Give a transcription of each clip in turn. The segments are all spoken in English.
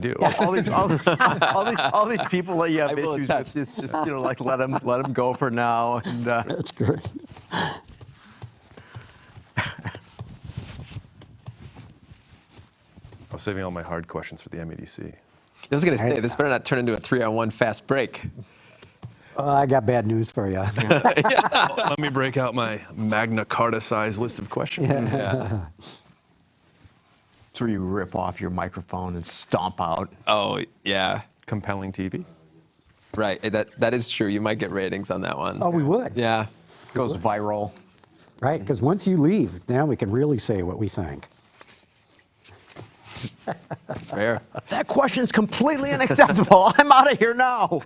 do. All these people that you have issues with, just like let them go for now. And That's great. I was saving all my hard questions for the MEDC. I was going to say, this better not turn into a 3-on-1 fast break. I got bad news for you. Let me break out my Magna Carta-sized list of questions. Yeah. it's where you rip off your microphone and stomp out. Oh, yeah. Compelling TV. Right. That is true. You might get ratings on that one. Oh, we would. Yeah. Goes viral. Right, because once you leave, now we can really say what we think. That's fair. That question's completely unacceptable. I'm out of here now.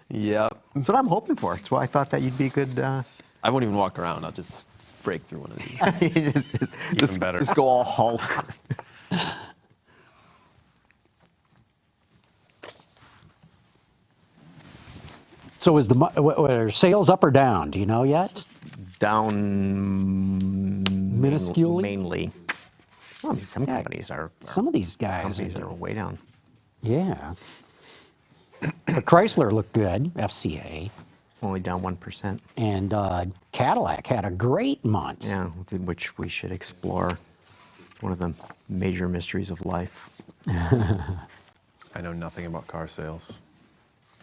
Yep. That's what I'm hoping for. That's why I thought that you'd be good. I won't even walk around. I'll just break through one of these. just better. Just go all Hulk. So is are sales up or down? Do you know yet? Down Minusculely? mainly. Well, I mean, some companies are. Some of these guys Companies are way down. Yeah. But Chrysler looked good, FCA. Only down 1%. And Cadillac had a great month. Yeah, which we should explore. One of the major mysteries of life. I know nothing about car sales.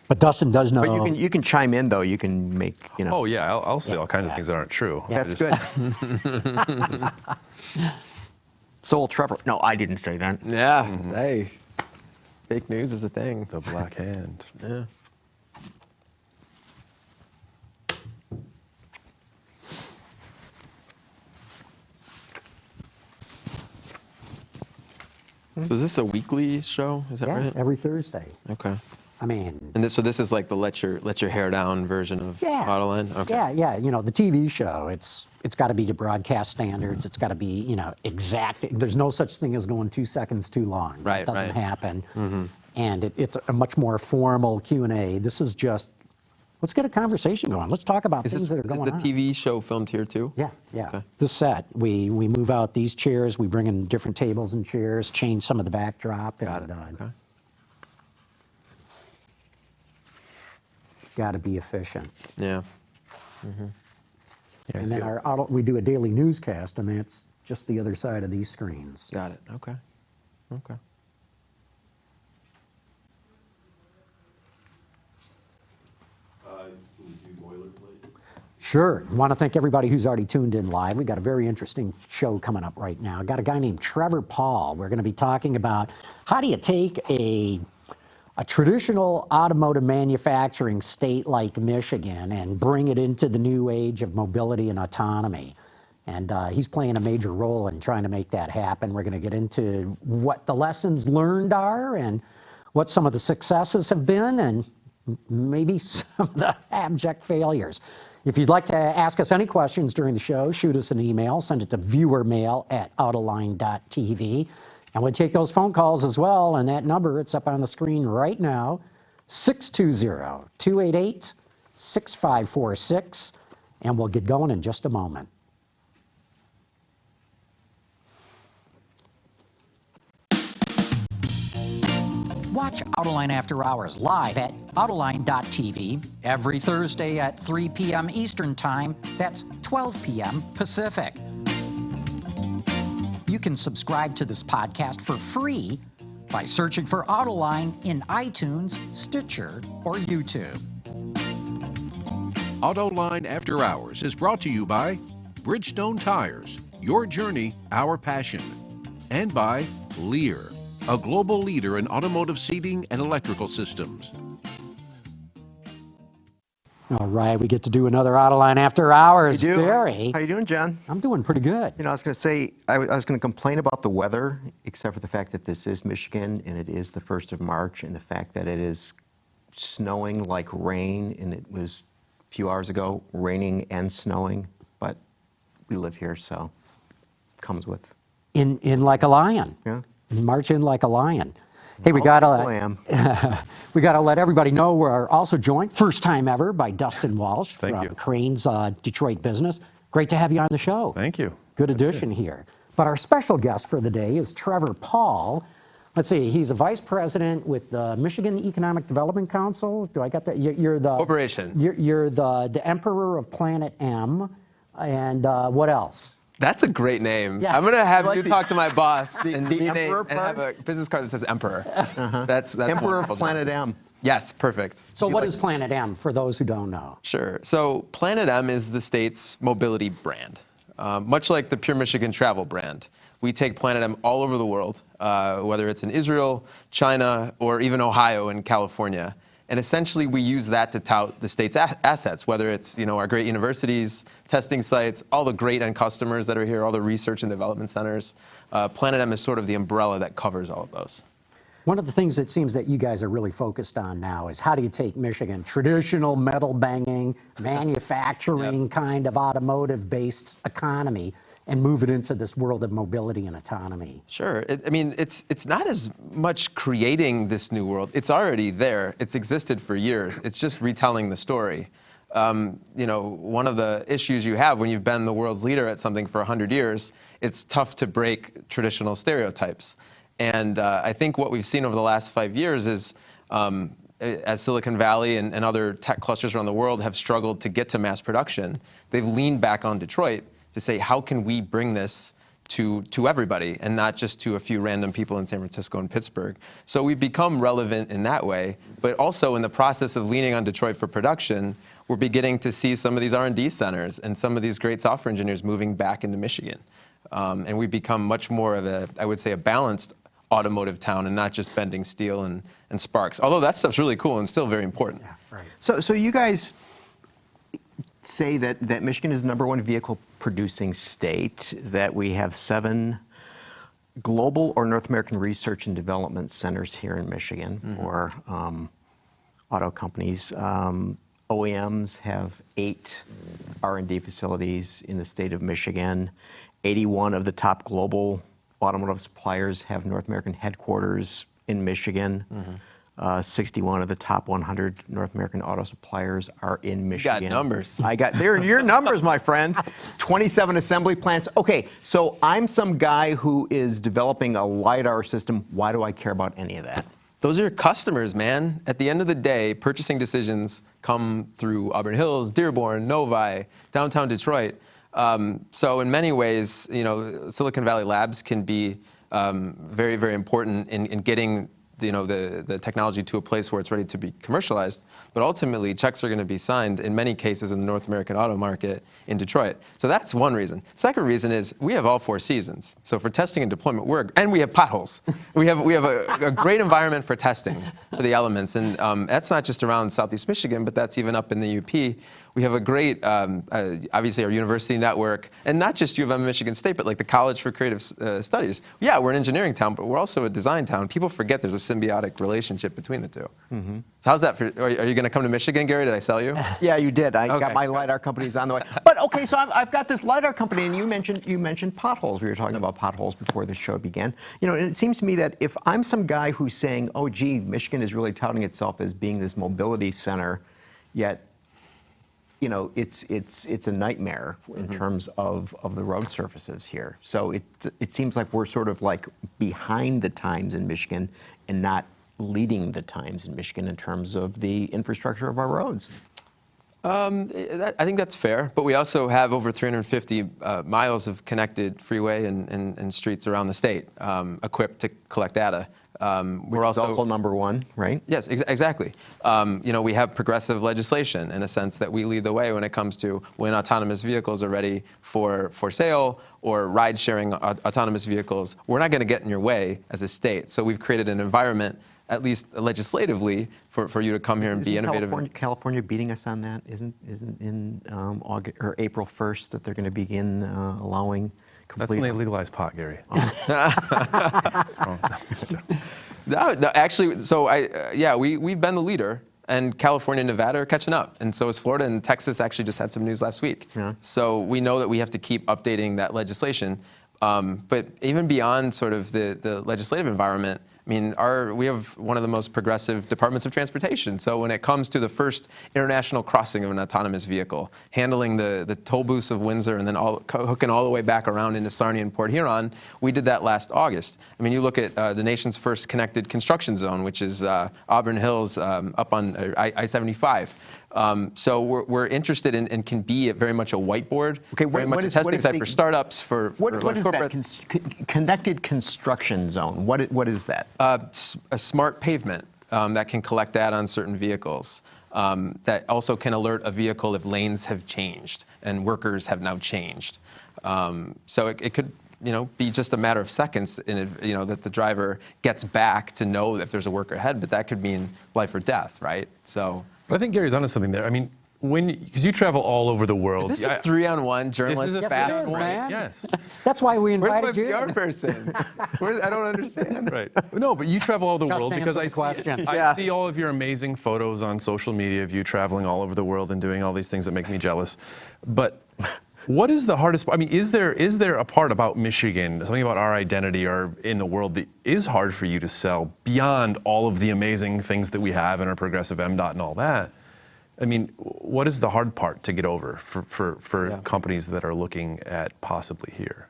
But Dustin does know. But you can chime in though. You can make Oh yeah, I'll say all kinds of things that aren't true. That's good. So will Trevor. No, I didn't say that. Yeah. Hey, fake news is a thing. The Black Hand. Yeah. So is this a weekly show? Is that Yeah, right? every Thursday. Okay. I mean. And so this is like the let your hair down version of Autoline? Okay. Yeah. The TV show, it's got to be to broadcast standards. It's got to be, exact. There's no such thing as going 2 seconds too long. Right, It doesn't right. happen. And it's a much more formal Q&A. This is just, let's get a conversation going. Let's talk about things that are going on. Is the TV show filmed here too? Yeah. Okay. The set, we move out these chairs, we bring in different tables and chairs, change some of the backdrop. Got it. Okay. Got to be efficient. Yeah. Yeah, And then we do a daily newscast, and that's just the other side of these screens. Got it. Okay. Okay. Sure. Want to thank everybody who's already tuned in live. We got a very interesting show coming up right now. Got a guy named Trevor Pawl. We're going to be talking about how do you take a traditional automotive manufacturing state like Michigan and bring it into the new age of mobility and autonomy. And he's playing a major role in trying to make that happen. We're going to get into what the lessons learned are and what some of the successes have been and maybe some of the abject failures. If you'd like to ask us any questions during the show, shoot us an email. Send it to viewermail@autoline.tv. And we'll take those phone calls as well. And that number, it's up on the screen right now, 620-288-6546. And we'll get going in just a moment. Watch Autoline After Hours live at Autoline.tv every Thursday at 3 p.m. Eastern Time. That's 12 p.m. Pacific. You can subscribe to this podcast for free by searching for Autoline in iTunes, Stitcher, or YouTube. Autoline After Hours is brought to you by Bridgestone Tires, your journey, our passion, and by Lear, a global leader in automotive seating and electrical systems. All right, we get to do another Autoline After Hours. You do? Barry, How you doing, John? I'm doing pretty good. I was going to say, I was going to complain about the weather, except for the fact that this is Michigan, and it is the 1st of March, and the fact that it is snowing like rain, and it was a few hours ago raining and snowing, but we live here, so it comes with. In like a lion. Yeah. March in like a lion. Hey, we gotta let everybody know we're also joined, first time ever, by Dustin Walsh Thank from you. Crain's Detroit business. Great to have you on the show. Thank you. Good addition here. But our special guest for the day is Trevor Pawl, let's see, he's a vice president with the Michigan Economic Development Council. Do I got that? You're the Corporation. You're the emperor of Planet M, and what else? That's a great name. Yeah. I'm gonna have like you the- talk to my boss and the rename emperor and have a part? business card that says Emperor. That's Emperor of wonderful, John. Planet M. Yes, perfect. So what is Planet M for those who don't know? Sure. So Planet M is the state's mobility brand. Much like the Pure Michigan travel brand, we take Planet M all over the world, whether it's in Israel, China, or even Ohio and California. And essentially, we use that to tout the state's assets, whether it's our great universities, testing sites, all the great end customers that are here, all the research and development centers. Planet M is sort of the umbrella that covers all of those. One of the things it seems that you guys are really focused on now is how do you take Michigan, traditional metal banging, manufacturing kind of automotive-based economy, and move it into this world of mobility and autonomy? Sure. It's not as much creating this new world. It's already there. It's existed for years. It's just retelling the story. One of the issues you have when you've been the world's leader at something for 100 years, it's tough to break traditional stereotypes. And I think what we've seen over the last 5 years is as Silicon Valley and other tech clusters around the world have struggled to get to mass production, they've leaned back on Detroit to say, how can we bring this to everybody and not just to a few random people in San Francisco and Pittsburgh? So we've become relevant in that way, but also in the process of leaning on Detroit for production, we're beginning to see some of these R&D centers and some of these great software engineers moving back into Michigan. And we've become much more of a balanced automotive town and not just bending steel and sparks. Although that stuff's really cool and still very important. Yeah, right. So you guys say that Michigan is the #1 vehicle producing state, that we have 7 global or North American research and development centers here in Michigan for auto companies. OEMs have 8 R&D facilities in the state of Michigan. 81 of the top global automotive suppliers have North American headquarters in Michigan. 61 of the top 100 North American auto suppliers are in Michigan. You got numbers. They're your numbers, my friend. 27 assembly plants. Okay, so I'm some guy who is developing a LiDAR system. Why do I care about any of that? Those are your customers, man. At the end of the day, purchasing decisions come through Auburn Hills, Dearborn, Novi, downtown Detroit. So in many ways, Silicon Valley labs can be very, very important in getting the technology to a place where it's ready to be commercialized. But ultimately, checks are going to be signed in many cases in the North American auto market in Detroit. So that's one reason. Second reason is we have all 4 seasons. So for testing and deployment, and we have potholes. We have a great environment for testing for the elements, and that's not just around Southeast Michigan, but that's even up in the UP. We have a great, obviously, our university network, and not just U of M Michigan State, but like the College for Creative Studies. Yeah, we're an engineering town, but we're also a design town. People forget there's a symbiotic relationship between the two. So how's that for, are you going to come to Michigan, Gary? Did I sell you? Yeah, you did. I Okay. got my LiDAR companies on the way. But okay, so I've got this LiDAR company, and you mentioned potholes. We were talking about potholes before the show began. And it seems to me that if I'm some guy who's saying, oh, gee, Michigan is really touting itself as being this mobility center, yet it's a nightmare in terms of the road surfaces here. So it seems like we're sort of like behind the times in Michigan and not leading the times in Michigan in terms of the infrastructure of our roads. I think that's fair, but we also have over 350 miles of connected freeway and streets around the state equipped to collect data. We're also #1, right? Yes, exactly. We have progressive legislation in a sense that we lead the way when it comes to when autonomous vehicles are ready for sale or ride-sharing autonomous vehicles. We're not going to get in your way as a state. So we've created an environment, at least legislatively, for you to come here and be innovative. California beating us on that? Isn't in August or April 1st that they're going to begin allowing complete? That's when they legalize pot, Gary. No, actually, so we've been the leader, and California and Nevada are catching up, and so is Florida, and Texas actually just had some news last week. Yeah. So we know that we have to keep updating that legislation. But even beyond sort of the legislative environment, I mean, we have one of the most progressive departments of transportation. So when it comes to the first international crossing of an autonomous vehicle, handling the toll booths of Windsor and then hooking all the way back around into Sarnia and Port Huron, we did that last August. I mean, you look at the nation's first connected construction zone, which is Auburn Hills up on I-75. So we're interested in and can be very much a whiteboard, very much a testing site for startups, for What large is corporates. that connected construction zone? What is that? A smart pavement that can collect data on certain vehicles, that also can alert a vehicle if lanes have changed and workers have now changed. So it could be just a matter of seconds that the driver gets back to know if there's a worker ahead, but that could mean life or death, right? So. But I think Gary's onto something there. I mean, because you travel all all over the world. Is this a 3-on-1 journalist This is a fast Yes, it is, break? man. Yes. That's why we Where's my invited you. PR person? I don't understand. Right. No, but you travel all over the Just world answer because the I see, question. I Yeah. see all of your amazing photos on social media of you traveling all over the world and doing all these things that make me jealous. But what is the hardest? I mean, is there a part about Michigan, something about our identity or in the world that is hard for you to sell beyond all of the amazing things that we have in our progressive MDOT and all that? I mean, what is the hard part to get over for companies that are looking at possibly here?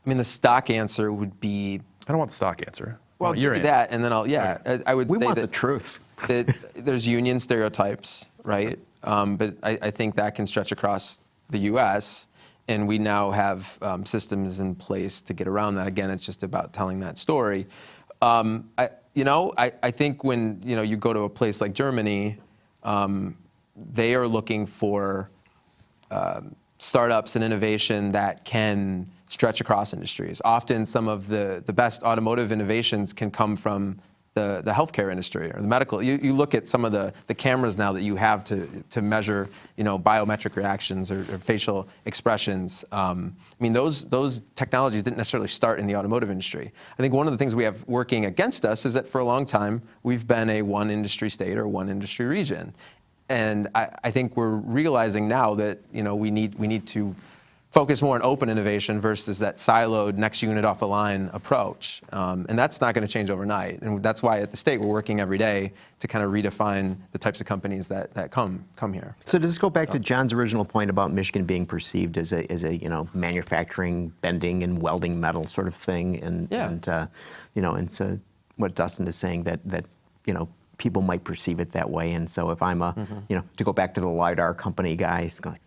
I mean, the stock answer would be. I don't want the stock answer. I Well, want your do answer. that, and then I would We say want that the truth. that there's union stereotypes, right? But I think that can stretch across the U.S., and we now have systems in place to get around that. Again, it's just about telling that story. I think when you go to a place like Germany, they are looking for startups and innovation that can stretch across industries. Often some of the best automotive innovations can come from the healthcare industry or the medical. You look at some of the cameras now that you have to measure biometric reactions or facial expressions. I mean, those technologies didn't necessarily start in the automotive industry. I think one of the things we have working against us is that for a long time we've been a one industry state or one industry region. And I think we're realizing now that we need to focus more on open innovation versus that siloed next unit off the line approach. And that's not going to change overnight. And that's why at the state we're working every day to kind of redefine the types of companies that come here. So does this go back to John's original point about Michigan being perceived as a manufacturing, bending and welding metal sort of thing, and so what Dustin is saying that people might perceive it that way, and so if I'm to go back to the LiDAR company guys going,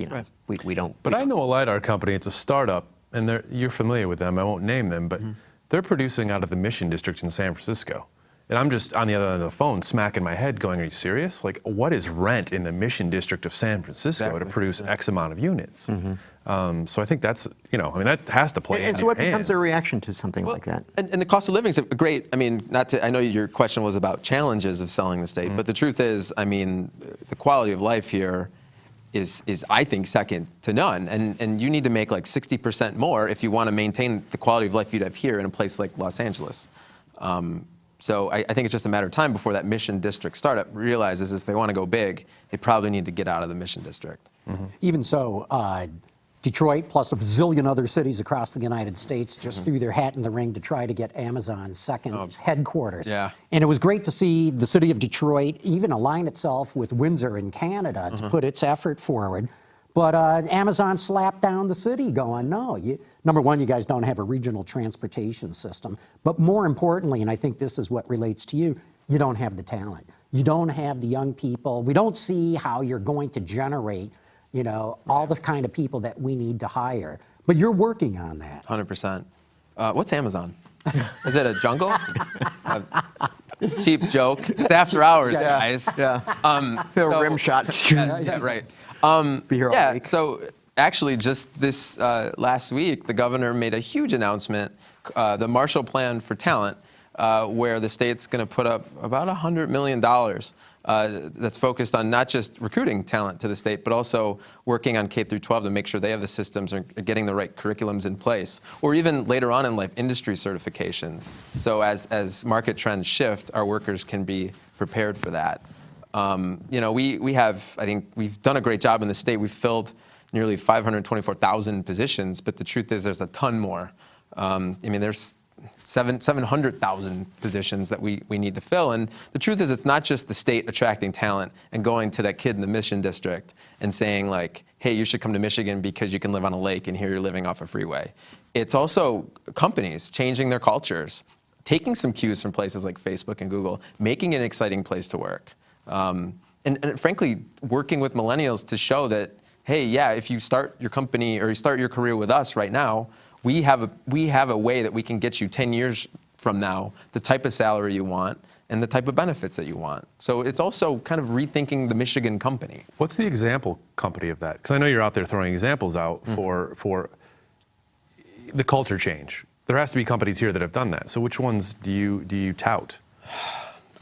Right. we don't. But I know a LiDAR company, it's a startup, and you're familiar with them, I won't name them, but they're producing out of the Mission District in San Francisco. And I'm just on the other end of the phone smacking my head going, are you serious? Like, what is rent in the Mission District of San Francisco to produce X amount of units? So I think that's, that has to play And so what becomes a reaction to something like that? And the cost of living is great. I mean, I know your question was about challenges of selling the state, but the truth is, I mean, the quality of life here is I think second to none, and you need to make like 60% more if you want to maintain the quality of life you'd have here in a place like Los Angeles. So I think it's just a matter of time before that Mission District startup realizes if they want to go big, they probably need to get out of the Mission District. Even so, Detroit, plus a bazillion other cities across the United States, just threw their hat in the ring to try to get Amazon's second headquarters. Yeah. And it was great to see the city of Detroit even align itself with Windsor in Canada to put its effort forward. But Amazon slapped down the city going, no, number one, you guys don't have a regional transportation system. But more importantly, and I think this is what relates to you, you don't have the talent. You don't have the young people. We don't see how you're going to generate all the kind of people that we need to hire. But you're working on that. 100%. What's Amazon? Is it a jungle? Cheap joke. It's after hours, guys. Yeah. Rim shot. Yeah, right. Be here all week. So actually just this last week, the governor made a huge announcement, the Marshall Plan for Talent, where the state's going to put up about $100 million that's focused on not just recruiting talent to the state, but also working on K through 12 to make sure they have the systems and are getting the right curriculums in place, or even later on in life, industry certifications. So as market trends shift, our workers can be prepared for that. We have, I think we've done a great job in the state. We've filled nearly 524,000 positions, but the truth is there's a ton more. There's 700,000 positions that we need to fill. And the truth is, it's not just the state attracting talent and going to that kid in the Mission District and saying like, hey, you should come to Michigan because you can live on a lake and here you're living off a freeway. It's also companies changing their cultures, taking some cues from places like Facebook and Google, making it an exciting place to work. And frankly, working with millennials to show that, hey, yeah, if you start your company or you start your career with us right now, we have a way that we can get you 10 years from now the type of salary you want and the type of benefits that you want. So it's also kind of rethinking the Michigan company. What's the example company of that? Because I know you're out there throwing examples out for the culture change. There has to be companies here that have done that. So which ones do you tout?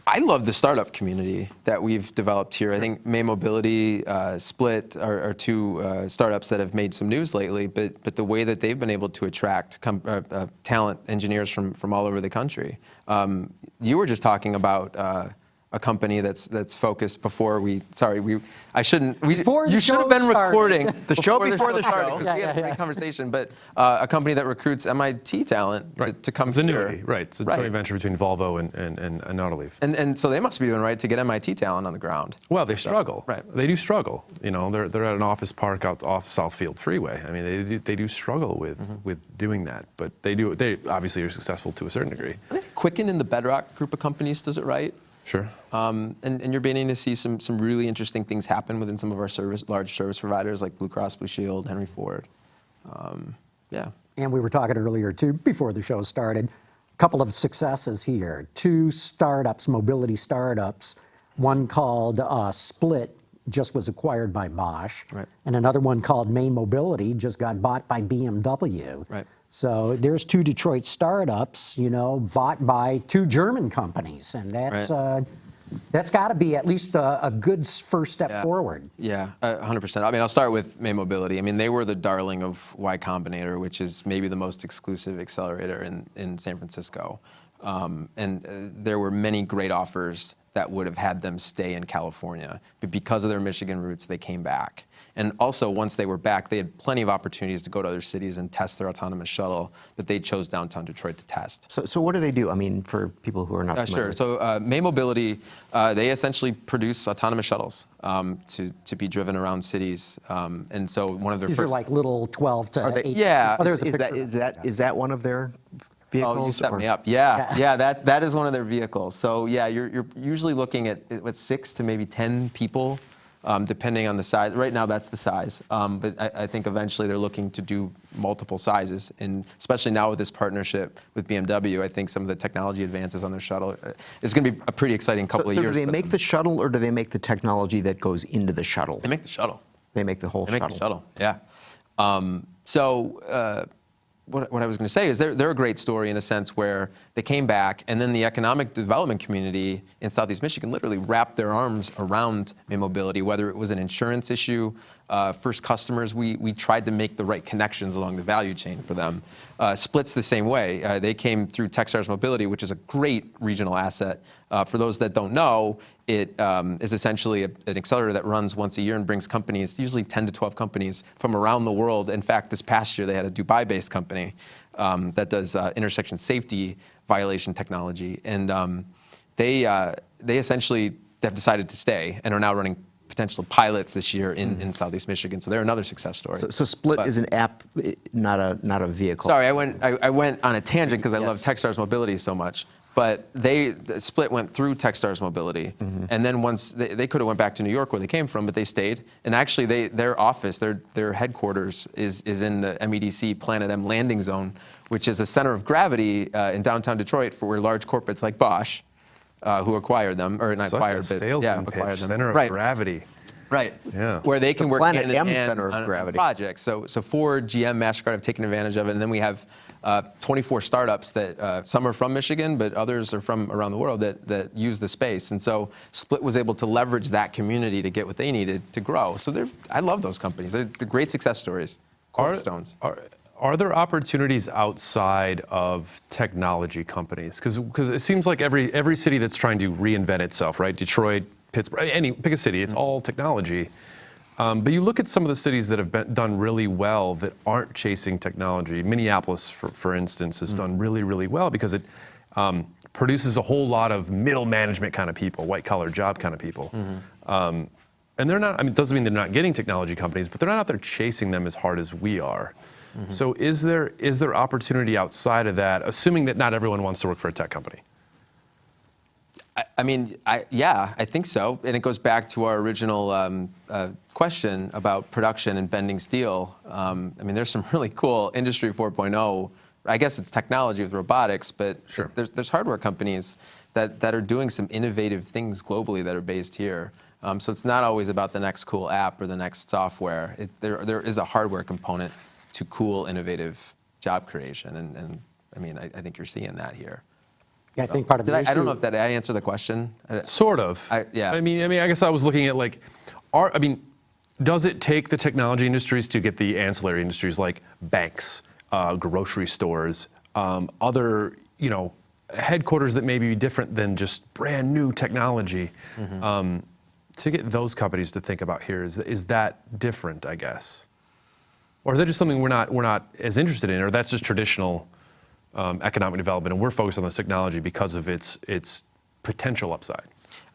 I love the startup community that we've developed here. I think May Mobility, Split are two startups that have made some news lately, but the way that they've been able to attract talent engineers from all over the country. You were just talking about a company that's focused before we, I shouldn't, you should have been recording The show before the show. started, 'cause we had a great conversation, but a company that recruits MIT talent to come Zenuity, here. right. It's a joint venture between Volvo and Autoline. And so they must be doing right to get MIT talent on the ground. Well, they struggle. Right. They do struggle. You know, they're at an office park out off Southfield Freeway. I mean, they do struggle with doing that, but they obviously are successful to a certain degree. I think Quicken and the Bedrock group of companies does it right. Sure. And you're beginning to see some really interesting things happen within some of our large service providers like Blue Cross Blue Shield, Henry Ford. Yeah. And we were talking earlier, too, before the show started, a couple of successes here. Two startups, mobility startups. One called Split just was acquired by Bosch. Right. And another one called May Mobility just got bought by BMW. Right. So there's two Detroit startups, bought by two German companies. And that's got to be at least a good first step forward. Yeah, 100%. I mean, I'll start with May Mobility. I mean, they were the darling of Y Combinator, which is maybe the most exclusive accelerator in San Francisco. And there were many great offers that would have had them stay in California. But because of their Michigan roots, they came back. And also, once they were back, they had plenty of opportunities to go to other cities and test their autonomous shuttle, but they chose downtown Detroit to test. So what do they do? I mean, for people who are not familiar. Sure. So May Mobility, they essentially produce autonomous shuttles to be driven around cities. And so one of their These first... are like little 12 to 18. Yeah. Oh, there's a Is picture. that that one of their vehicles? Oh, you set me up. Yeah, that is one of their vehicles. So yeah, you're usually looking at 6 to maybe 10 people, depending on the size. Right now, that's the size. But I think eventually they're looking to do multiple sizes, and especially now with this partnership with BMW, I think some of the technology advances on their shuttle is going to be a pretty exciting couple of years. So do they make the shuttle, or do they make the technology that goes into the shuttle? They make the shuttle. They make the whole shuttle. They make the shuttle. Yeah. What I was going to say is they're a great story in a sense where they came back, and then the economic development community in Southeast Michigan literally wrapped their arms around May Mobility, whether it was an insurance issue, first customers, we tried to make the right connections along the value chain for them. Split's the same way. They came through Techstars Mobility, which is a great regional asset. For those that don't know, it is essentially an accelerator that runs once a year and brings companies, usually 10 to 12 companies from around the world. In fact, this past year they had a Dubai-based company that does intersection safety violation technology. And they essentially have decided to stay and are now running potential pilots this year in Southeast Michigan. So they're another success story. So Split is an app, not a vehicle. Sorry, I went on a tangent because I love Techstars Mobility so much. But Split went through Techstars Mobility, and then once they could have went back to New York where they came from, but they stayed. And actually, their office, their headquarters is in the MEDC Planet M landing zone, which is a center of gravity in downtown Detroit for where large corporates like Bosch, who acquired them, or not acquired, but acquired them. Center of gravity. Right. Yeah. Where they can work Planet hand in M hand center of on gravity. projects. So Ford, GM, MasterCard have taken advantage of it, and then we have 24 startups that some are from Michigan, but others are from around the world that use the space. And so Split was able to leverage that community to get what they needed to grow. So I love those companies. They're great success stories. Cornerstones. Are there opportunities outside of technology companies? Because it seems like every city that's trying to reinvent itself, right? Detroit, Pittsburgh, pick a city, it's all technology. But you look at some of the cities that have done really well that aren't chasing technology. Minneapolis, for instance, has done really, really well because it produces a whole lot of middle management kind of people, white-collar job kind of people. And they're not, I mean, it doesn't mean they're not getting technology companies, but they're not out there chasing them as hard as we are. So is there opportunity outside of that, assuming that not everyone wants to work for a tech company? Yeah, I think so. And it goes back to our original question about production and bending steel. I mean, there's some really cool Industry 4.0. I guess it's technology with robotics, but Sure. there's hardware companies that are doing some innovative things globally that are based here. So it's not always about the next cool app or the next software. There is a hardware component to cool, innovative job creation. And I mean, I think you're seeing that here. Yeah, I think part of the issue. I don't know if that I answered the question. Sort of. Yeah. I mean, I guess I was looking at like, does it take the technology industries to get the ancillary industries like banks, grocery stores, other, headquarters that may be different than just brand new technology, to get those companies to think about here? Is that different, I guess? Or is that just something we're not as interested in, or that's just traditional economic development, and we're focused on this technology because of its potential upside?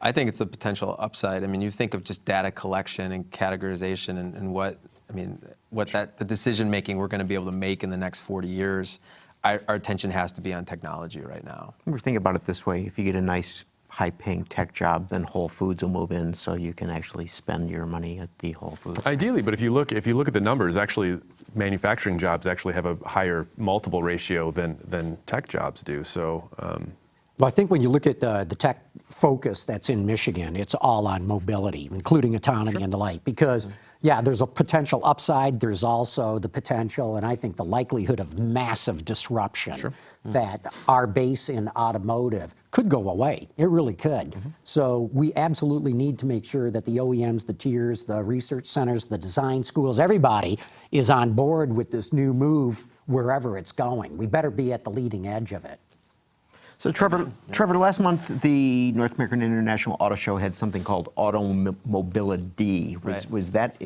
I think it's the potential upside. I mean, you think of just data collection and categorization and the decision making we're going to be able to make in the next 40 years. Our attention has to be on technology right now. We're thinking about it this way: if you get a nice, high-paying tech job, then Whole Foods will move in, so you can actually spend your money at the Whole Foods. Ideally, but if you look at the numbers, actually, manufacturing jobs actually have a higher multiple ratio than tech jobs do. So. Well, I think when you look at the tech focus that's in Michigan, it's all on mobility, including autonomy and the like. Because, yeah, there's a potential upside. There's also the potential, and I think the likelihood of massive disruption that our base in automotive could go away. It really could. So we absolutely need to make sure that the OEMs, the tiers, the research centers, the design schools, everybody is on board with this new move wherever it's going. We better be at the leading edge of it. So Trevor, last month the North American International Auto Show had something called Automobility. Was that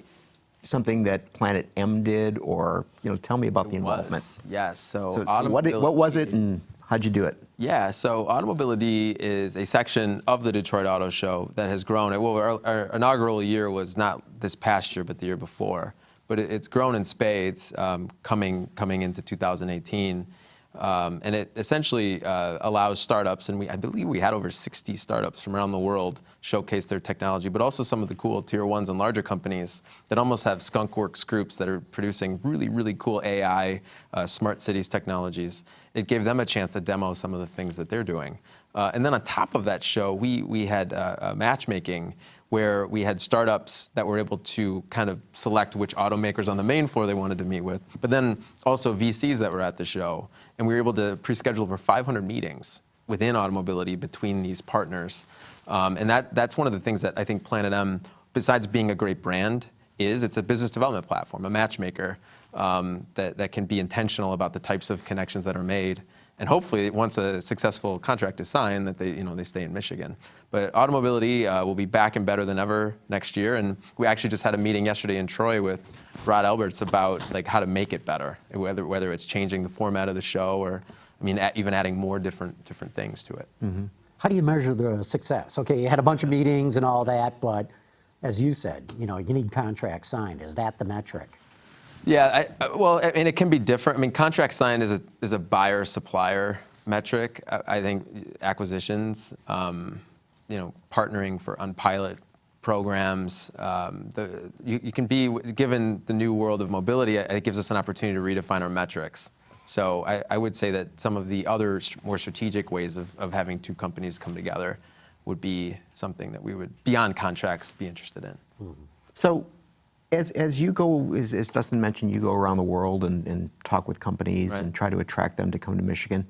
something that Planet M did, or tell me about the involvement? Yes. So what was it, and how'd you do it? Yeah, so Automobility is a section of the Detroit Auto Show that has grown. Well, our inaugural year was not this past year, but the year before. But it's grown in spades coming into 2018. And it essentially allows startups, and I believe we had over 60 startups from around the world showcase their technology, but also some of the cool tier ones and larger companies that almost have skunkworks groups that are producing really, really cool AI, smart cities technologies. It gave them a chance to demo some of the things that they're doing. And then on top of that show, we had matchmaking, where we had startups that were able to kind of select which automakers on the main floor they wanted to meet with, but then also VCs that were at the show. And we were able to pre-schedule over 500 meetings within Automobility between these partners. And that's one of the things that I think Planet M, besides being a great brand, it's a business development platform, a matchmaker that can be intentional about the types of connections that are made. And hopefully, once a successful contract is signed, that they stay in Michigan. But Automobility will be back and better than ever next year. And we actually just had a meeting yesterday in Troy with Rod Alberts about how to make it better, whether it's changing the format of the show or, even adding more different things to it. How do you measure the success? Okay, you had a bunch of meetings and all that, but as you said, you need contracts signed. Is that the metric? Yeah, it can be different. Contract signed is a buyer-supplier metric. I think acquisitions, partnering on pilot programs, you can be, given the new world of mobility, it gives us an opportunity to redefine our metrics. So I would say that some of the other more strategic ways of having two companies come together would be something that we would, beyond contracts, be interested in. So, as you go, as Dustin mentioned, you go around the world and talk with companies and try to attract them to come to Michigan.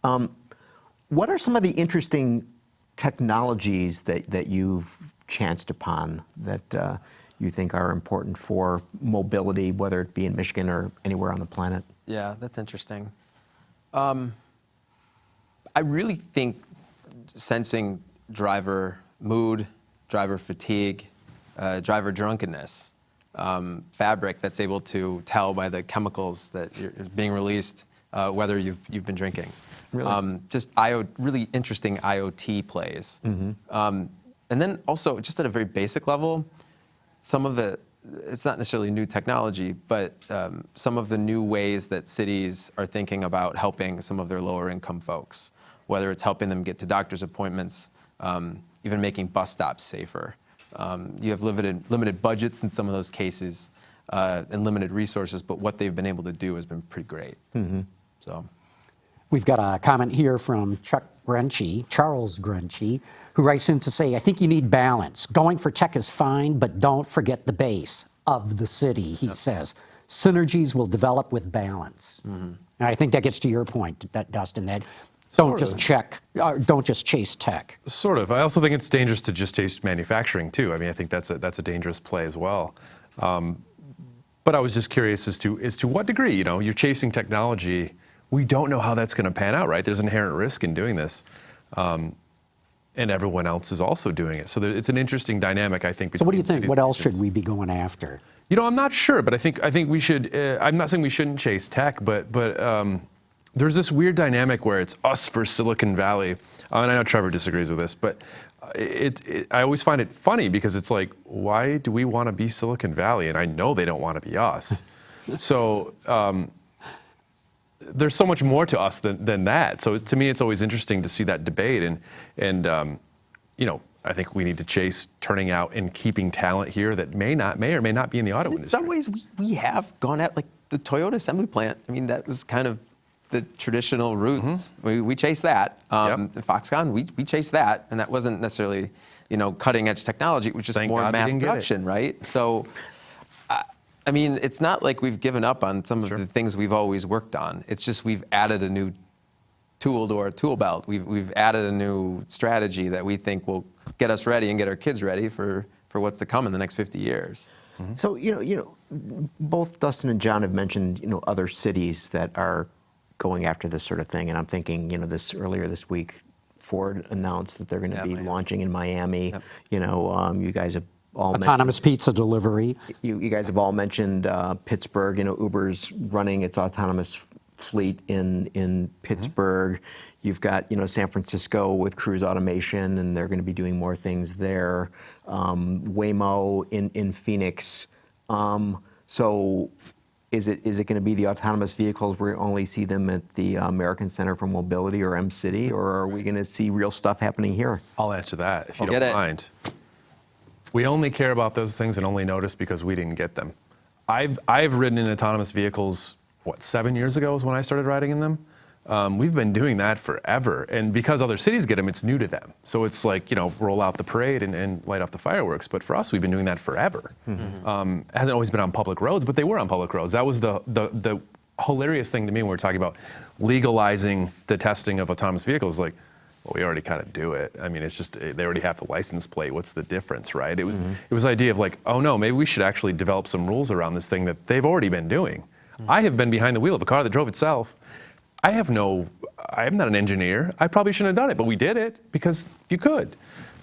What are some of the interesting technologies that you've chanced upon that you think are important for mobility, whether it be in Michigan or anywhere on the planet? Yeah, that's interesting. I really think sensing driver mood, driver fatigue, driver drunkenness fabric that's able to tell by the chemicals that are being released whether you've been drinking. Really? Just really interesting IoT plays. And then also, just at a very basic level, some of it's not necessarily new technology, but some of the new ways that cities are thinking about helping some of their lower income folks, whether it's helping them get to doctor's appointments, even making bus stops safer. You have limited budgets in some of those cases and limited resources, but what they've been able to do has been pretty great. So. We've got a comment here from Charles Grenchy, who writes in to say, I think you need balance. Going for tech is fine, but don't forget the base of the city, he says. Synergies will develop with balance. And I think that gets to your point, Dustin, that don't just chase tech. Sort of. I also think it's dangerous to just chase manufacturing too. I mean, I think that's a dangerous play as well. But I was just curious as to what degree, you're chasing technology. We don't know how that's going to pan out, right? There's inherent risk in doing this. And everyone else is also doing it. So it's an interesting dynamic, I think. So what do you think? What else should we be going after? I'm not sure, but I think we should. I'm not saying we shouldn't chase tech, but there's this weird dynamic where it's us versus Silicon Valley. And I know Trevor disagrees with this, but I always find it funny because it's like, why do we want to be Silicon Valley? And I know they don't want to be us. So there's so much more to us than that. So to me, it's always interesting to see that debate. And I think we need to chase turning out and keeping talent here that may or may not be in the auto industry. In some ways, we have gone at, like, the Toyota assembly plant. I mean, that was kind of the traditional roots. We chased that. Foxconn, we chased that. And that wasn't necessarily, cutting edge technology. It was just Thank more God we mass didn't get it. production, right? So, I mean, it's not like we've given up on some of the things we've always worked on. It's just we've added a new tool to our tool belt. We've added a new strategy that we think will get us ready and get our kids ready for what's to come in the next 50 years. So, both Dustin and John have mentioned, other cities that are going after this sort of thing. And I'm thinking, earlier this week, Ford announced that they're going to be launching in Miami. You guys have all Autonomous pizza delivery. You guys have all mentioned Pittsburgh. Uber's running its autonomous fleet in Pittsburgh. You've got San Francisco with cruise automation, and they're going to be doing more things there. Waymo in Phoenix. So is it going to be the autonomous vehicles where we only see them at the American Center for Mobility or M-City, or are we going to see real stuff happening here? I'll answer that if you don't mind. We only care about those things and only notice because we didn't get them. I've ridden in autonomous vehicles, 7 years ago is when I started riding in them. We've been doing that forever. And because other cities get them, it's new to them. So it's like, roll out the parade and light off the fireworks. But for us, we've been doing that forever. It hasn't always been on public roads, but they were on public roads. That was the hilarious thing to me when we're talking about legalizing the testing of autonomous vehicles. Like, well, we already kind of do it. I mean, it's just, they already have the license plate. What's the difference, right? It was the idea of like, oh no, maybe we should actually develop some rules around this thing that they've already been doing. I have been behind the wheel of a car that drove itself. I am not an engineer. I probably shouldn't have done it, but we did it because you could.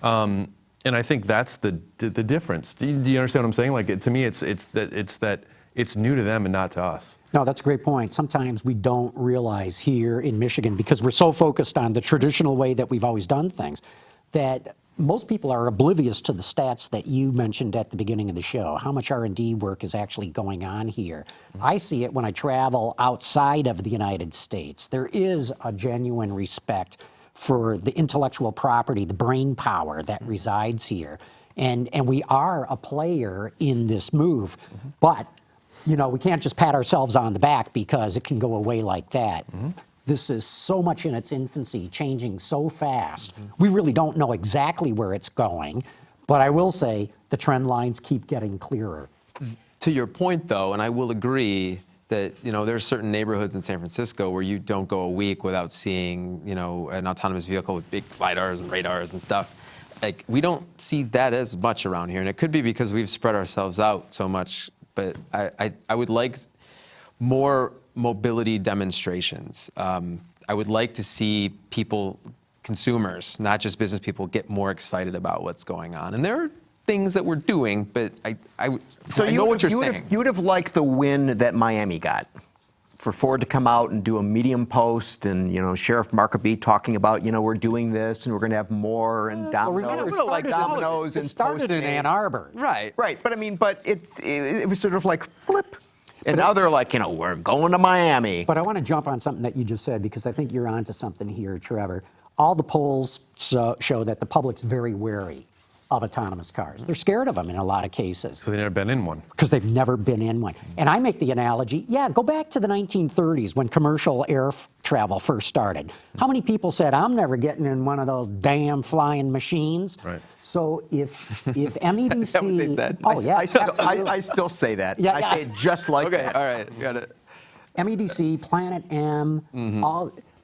And I think that's the difference. Do you understand what I'm saying? Like, to me, it's that it's new to them and not to us. No, that's a great point. Sometimes we don't realize here in Michigan, because we're so focused on the traditional way that we've always done things, that most people are oblivious to the stats that you mentioned at the beginning of the show, how much R&D work is actually going on here. I see it when I travel outside of the United States. There is a genuine respect for the intellectual property, the brain power that resides here. And we are a player in this move. But we can't just pat ourselves on the back because it can go away like that. This is so much in its infancy, changing so fast. We really don't know exactly where it's going, but I will say the trend lines keep getting clearer. To your point, though, and I will agree that there's certain neighborhoods in San Francisco where you don't go a week without seeing an autonomous vehicle with big lidars and radars and stuff. Like, we don't see that as much around here, and it could be because we've spread ourselves out so much. But I would like more mobility demonstrations. I would like to see people, consumers, not just business people, get more excited about what's going on. And there are things that we're doing, but I know what you're saying. You would have liked the win that Miami got, for Ford to come out and do a Medium post, and Sheriff Markaby talking about we're doing this and we're going to have more, and Domino's It and started in Postmates. Ann Arbor. Right. Right, but it was sort of like blip, and now they're like we're going to Miami. But I want to jump on something that you just said, because I think you're onto something here, Trevor. All the polls show that the public's very wary of autonomous cars. They're scared of them in a lot of cases. So they've never been in one. Because they've never been in one. And I make the analogy, go back to the 1930s when commercial air travel first started. How many people said, I'm never getting in one of those damn flying machines? Right. So if MEDC... Is that what they said? Oh, yeah. I still say that. Yeah, I say it just like Okay, that. all right, got it. MEDC, Planet M,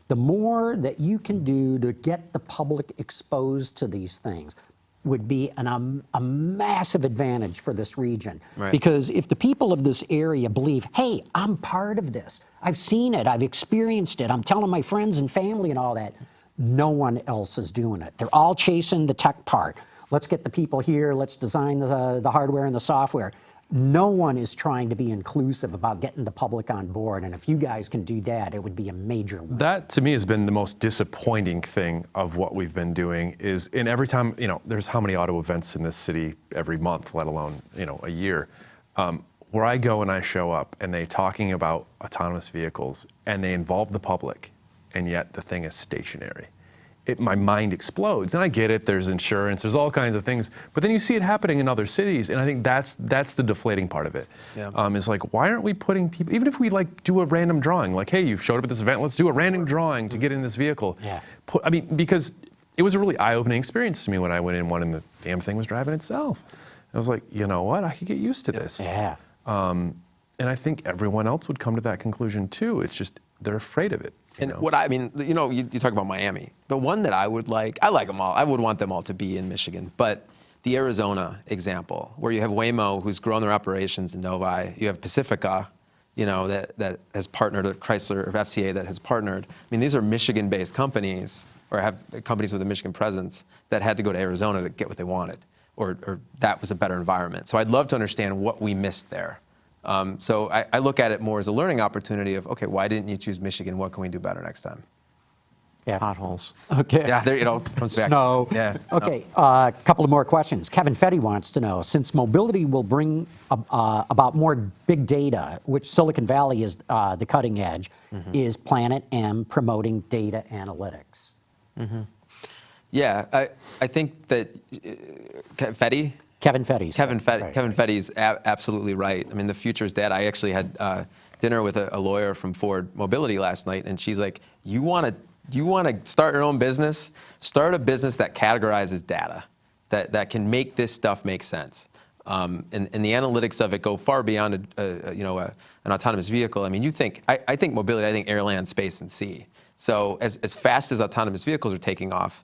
the more that you can do to get the public exposed to these things would be a massive advantage for this region. Right. Because if the people of this area believe, hey, I'm part of this, I've seen it, I've experienced it, I'm telling my friends and family and all that, no one else is doing it. They're all chasing the tech part. Let's get the people here, let's design the hardware and the software. No one is trying to be inclusive about getting the public on board, and if you guys can do that, it would be a major win. That, to me, has been the most disappointing thing of what we've been doing is, and every time, there's how many auto events in this city every month, let alone, a year, where I go and I show up and they talking about autonomous vehicles and they involve the public, and yet the thing is stationary. My mind explodes, and I get it, there's insurance, there's all kinds of things, but then you see it happening in other cities, and I think that's the deflating part of it. Yeah. Is like, why aren't we putting people, even if we do a random drawing, like, hey, you've showed up at this event, let's do a random drawing to get in this vehicle. Yeah. Because it was a really eye-opening experience to me when I went in one and the damn thing was driving itself. I was like, you know what, I could get used to this. Yeah. And I think everyone else would come to that conclusion too. It's just, they're afraid of it. And you talk about Miami. The one that I like them all. I would want them all to be in Michigan. But the Arizona example, where you have Waymo, who's grown their operations in Novi. You have Pacifica, that has partnered, or Chrysler or FCA that has partnered. I mean, these are Michigan-based companies, or have companies with a Michigan presence, that had to go to Arizona to get what they wanted, or that was a better environment. So I'd love to understand what we missed there. So I look at it more as a learning opportunity of, okay, why didn't you choose Michigan? What can we do better next time? Yeah. Potholes. Okay. Yeah, there comes back. Snow. Yeah. Okay, a couple of more questions. Kevin Fetty wants to know, since mobility will bring about more big data, which Silicon Valley is the cutting edge, is Planet M promoting data analytics? Yeah, I think that Fetty? Kevin Fetty. Right. Kevin Fetty's absolutely right. I mean, the future is data. I actually had dinner with a lawyer from Ford Mobility last night, and she's like, you want to start your own business? Start a business that categorizes data, that can make this stuff make sense. And the analytics of it go far beyond an autonomous vehicle. I mean, I think mobility, I think air, land, space, and sea. So as fast as autonomous vehicles are taking off,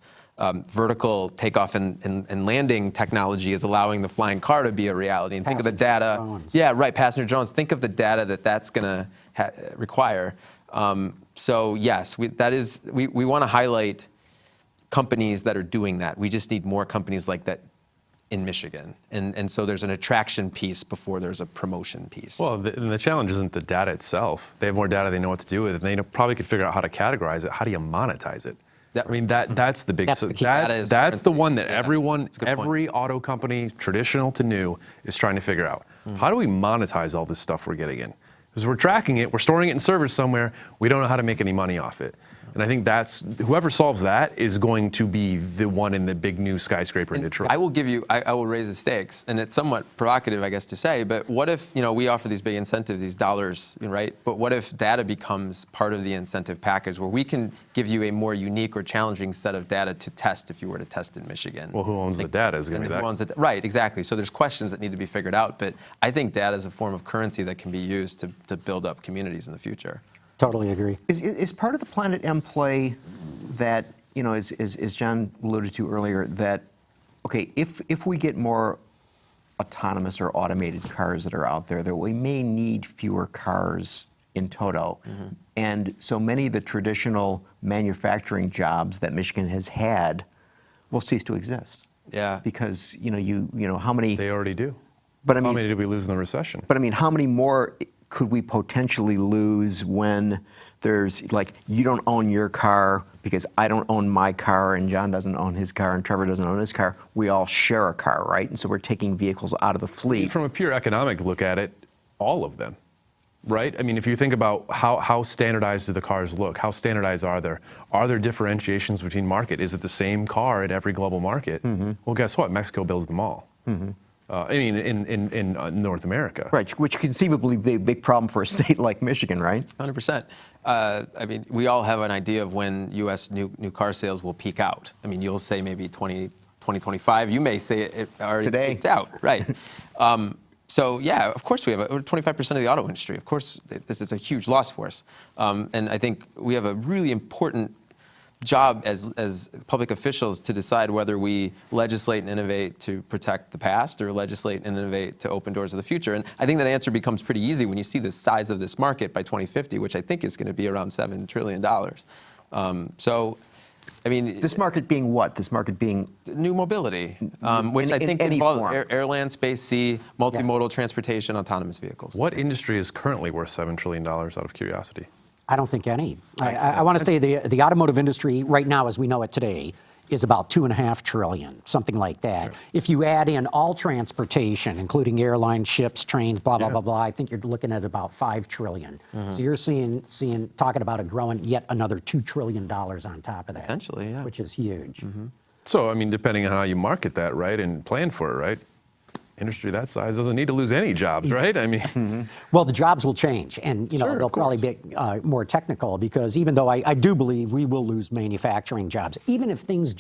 vertical takeoff and landing technology is allowing the flying car to be a reality. And think of the data. Drones. Yeah, right, passenger drones. Think of the data that's going to require. So yes, we want to highlight companies that are doing that. We just need more companies like that in Michigan. And so there's an attraction piece before there's a promotion piece. Well, the challenge isn't the data itself. They have more data they know what to do with it, and they probably could figure out how to categorize it. How do you monetize it? I mean, that's the big. That's the key. That's the one that every auto company, traditional to new, is trying to figure out. How do we monetize all this stuff we're getting in? Because we're tracking it, we're storing it in servers somewhere. We don't know how to make any money off it. And I think whoever solves that is going to be the one in the big new skyscraper in Detroit. I will raise the stakes, and it's somewhat provocative, I guess, to say, but what if, we offer these big incentives, these dollars, right? But what if data becomes part of the incentive package where we can give you a more unique or challenging set of data to test if you were to test in Michigan? Well, who owns the data is going to be that. Who owns it? Right, exactly. So there's questions that need to be figured out, but I think data is a form of currency that can be used to build up communities in the future. Totally agree. Is part of the Planet M play that, as John alluded to earlier, that, okay, if we get more autonomous or automated cars that are out there, that we may need fewer cars in toto. And so many of the traditional manufacturing jobs that Michigan has had will cease to exist. Yeah. Because, how many, They already do. but I How mean, many did we lose in the recession? but I mean, how many more could we potentially lose when there's like, you don't own your car because I don't own my car and John doesn't own his car and Trevor doesn't own his car. We all share a car, right? And so we're taking vehicles out of the fleet. From a pure economic look at it, all of them, right? I mean, if you think about how standardized do the cars look, how standardized are there? Are there differentiations between market? Is it the same car at every global market? Well, guess what? Mexico builds them all. I mean, in North America. Right, which conceivably be a big problem for a state like Michigan, right? 100%. I mean, we all have an idea of when U.S. new car sales will peak out. I mean, you'll say maybe 2025. You may say it already Today. peaked out, right? So yeah, of course we have 25% of the auto industry. Of course, this is a huge loss for us. And I think we have a really important job as public officials to decide whether we legislate and innovate to protect the past or legislate and innovate to open doors of the future. And I think that answer becomes pretty easy when you see the size of this market by 2050, which I think is going to be around $7 trillion. So, I mean, This market being what? This market being new mobility, which in I think any involves form. air, land, space, sea, multimodal transportation, autonomous vehicles. What industry is currently worth $7 trillion out of curiosity? I don't think any. I want to say the automotive industry right now, as we know it today, is about $2.5 trillion, something like that. Sure. If you add in all transportation, including airlines, ships, trains, blah, blah, blah, blah, I think you're looking at about $5 trillion. So you're talking about it growing yet another $2 trillion on top of that. Potentially, yeah. Which is huge. So, I mean, depending on how you market that, right, and plan for it, right, industry that size doesn't need to lose any jobs, right? I mean, Well, the jobs will change, and Sure, they'll of probably be more technical, because even though I do believe we will lose manufacturing jobs, even if things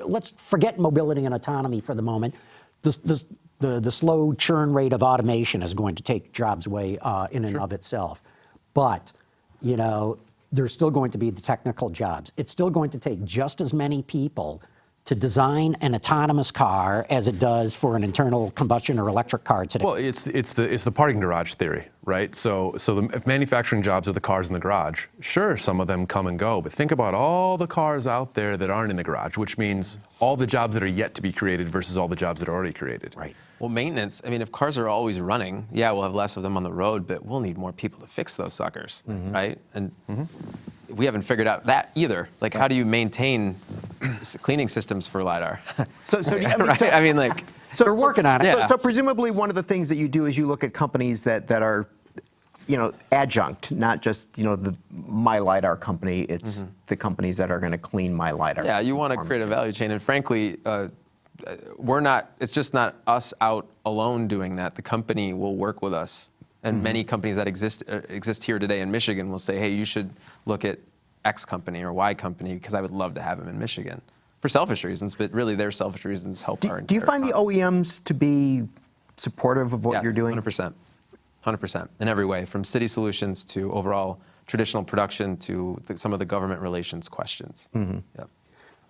let's forget mobility and autonomy for the moment, the slow churn rate of automation is going to take jobs away in and of itself. But there's still going to be the technical jobs. It's still going to take just as many people to design an autonomous car as it does for an internal combustion or electric car today. well, it's the parking garage theory, right? So the manufacturing jobs are the cars in the garage. Sure, some of them come and go, but think about all the cars out there that aren't in the garage, which means all the jobs that are yet to be created versus all the jobs that are already created. Right. Well, maintenance, I mean, if cars are always running, yeah, we'll have less of them on the road, but we'll need more people to fix those suckers, right? And we haven't figured out that either. Like, how do you maintain cleaning systems for LiDAR? so. Do you, Right? I mean, like, They're working on it. Yeah. So presumably one of the things that you do is you look at companies that are, adjunct, not just my LiDAR company. It's the companies that are going to clean my LiDAR. yeah, you want to create a value chain. And frankly, it's just not us out alone doing that. The company will work with us. And many companies that exist here today in Michigan will say, hey, you should look at X company or Y company because I would love to have them in Michigan. For selfish reasons, but really their selfish reasons help our Do you entire find the economy. OEMs to be supportive of what you're doing? 100%. 100% in every way, from city solutions to overall traditional production to some of the government relations questions. Yep.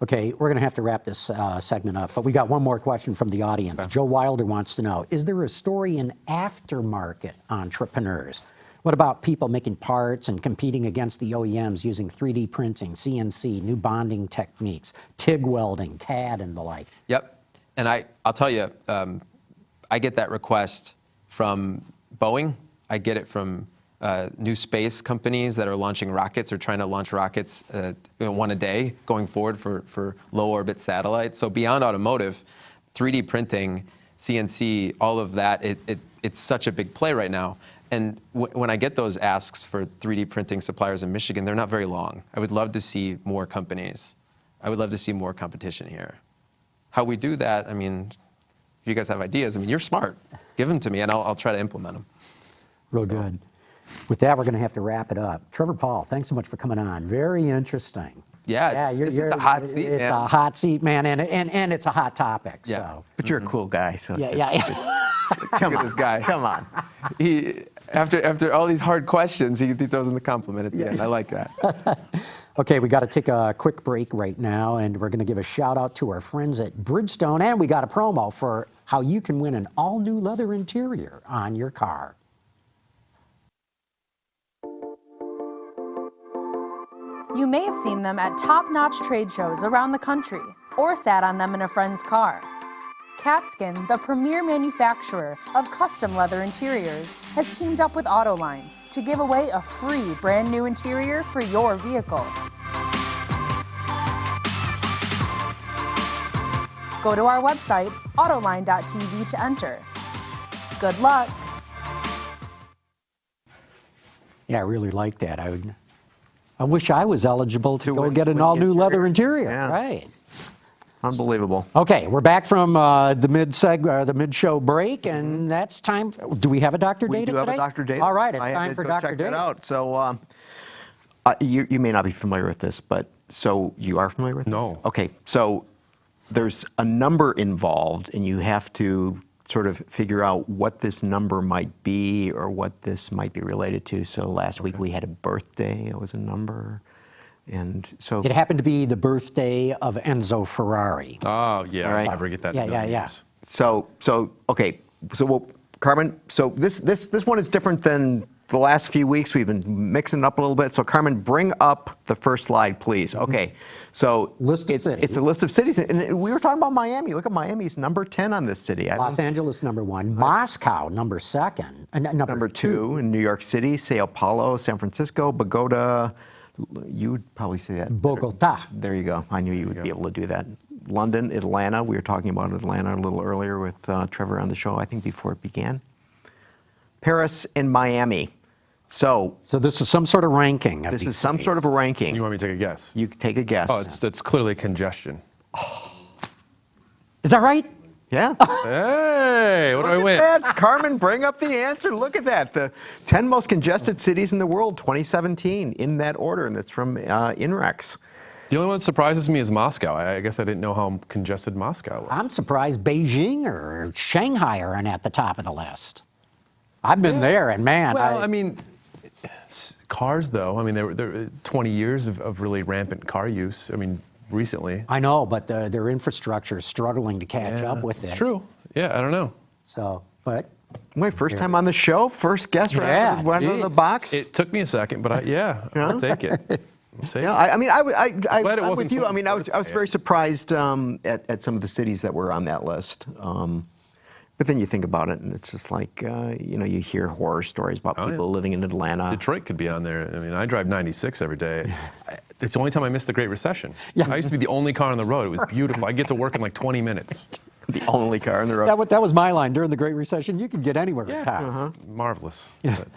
Okay, we're going to have to wrap this segment up, but we got one more question from the audience. Okay. Joe Wilder wants to know, is there a story in aftermarket entrepreneurs? What about people making parts and competing against the OEMs using 3D printing, CNC, new bonding techniques, TIG welding, CAD, and the like? Yep. And I'll tell you, I get that request from Boeing. I get it from new space companies that are launching rockets or trying to launch rockets one a day going forward for low orbit satellites. So beyond automotive, 3D printing, CNC, all of that, it's such a big play right now. And when I get those asks for 3D printing suppliers in Michigan, they're not very long. I would love to see more companies. I would love to see more competition here. How we do that, I mean, if you guys have ideas, I mean, you're smart. Give them to me and I'll try to implement them. Real good. With that, we're going to have to wrap it up. Trevor Pawl, thanks so much for coming on. Very interesting. Yeah, this is a hot seat, It's man. a hot seat, man, and it's a hot topic. Yeah. So. But you're a cool guy, so Yeah. come Look at on, this guy. Come on. He, after all these hard questions, he throws in the compliment at the end. I like that. Okay, we got to take a quick break right now, and we're going to give a shout out to our friends at Bridgestone, and we got a promo for how you can win an all-new leather interior on your car. You may have seen them at top-notch trade shows around the country. or sat on them in a friend's car. Katzkin, the premier manufacturer of custom leather interiors, has teamed up with Autoline to give away a free brand new interior for your vehicle. Go to our website, autoline.tv, to enter. Good luck. Yeah, I really like that. I wish I was eligible to go win- get an win the all-new leather interior. interior. Yeah. Right. Unbelievable. Okay, we're back from the mid-show break, and that's time. Do we have a Dr. We Data do have today? a Dr. Data. All right, it's I had time to for go Dr. check Data. that out. So you may not be familiar with this, but so you are familiar with this? No. Okay, so there's a number involved, and you have to sort of figure out what this number might be or what this might be related to. So last week we had a birthday. It was a number. And so It happened to be the birthday of Enzo Ferrari. Oh, yeah, All right. I'll never get that. Yeah, in a yeah, million yeah. years. Okay. So we'll, Carmen, so this one is different than the last few weeks. We've been mixing it up a little bit. So Carmen, bring up the first slide, please. Okay. So List of it's cities. a list of cities, and we were talking about Miami. Look at Miami's number 10 on this city. Los Angeles, number 1. Moscow, number 2. Number 2 in New York City, Sao Paulo, San Francisco, Bogota. You would probably say that. better. Bogota. There you go. I knew you would be able to do that. London, Atlanta. We were talking about Atlanta a little earlier with Trevor on the show, I think before it began. Paris and Miami. So So this is some sort of ranking of this these is some cities. sort of a ranking. You want me to take a guess? You take a guess. Oh, it's clearly congestion. Is that right? Yeah. Hey, what do I Look win? at that. Carmen, bring up the answer. Look at that. The 10 most congested cities in the world, 2017, in that order, and that's from INREX. The only one that surprises me is Moscow. I guess I didn't know how congested Moscow was. I'm surprised Beijing or Shanghai aren't at the top of the list. I've been there, and man, Well, I mean, cars though. I mean, there were 20 years of really rampant car use. I mean, recently. I know, but their infrastructure is struggling to catch Yeah, up with it. It's true. Yeah, I don't know. So, but Wait, first time on the show, first guest right Yeah, out of the geez. box. It took me a second, but I'll take it. I'll take Yeah, it. I mean, glad it I'm wasn't with you. I mean, I was someone's very surprised at some of the cities that were on that list. But then you think about it, and it's just like, you hear horror stories about Oh, yeah. people living in Atlanta. Detroit could be on there. I mean, I drive 96 every day. It's the only time I missed the Great Recession. Yeah. I used to be the only car on the road. It was beautiful. I get to work in like 20 minutes. The only car on the road. that was my line during the Great Recession. You could get anywhere in town. Marvelous. Yeah. But-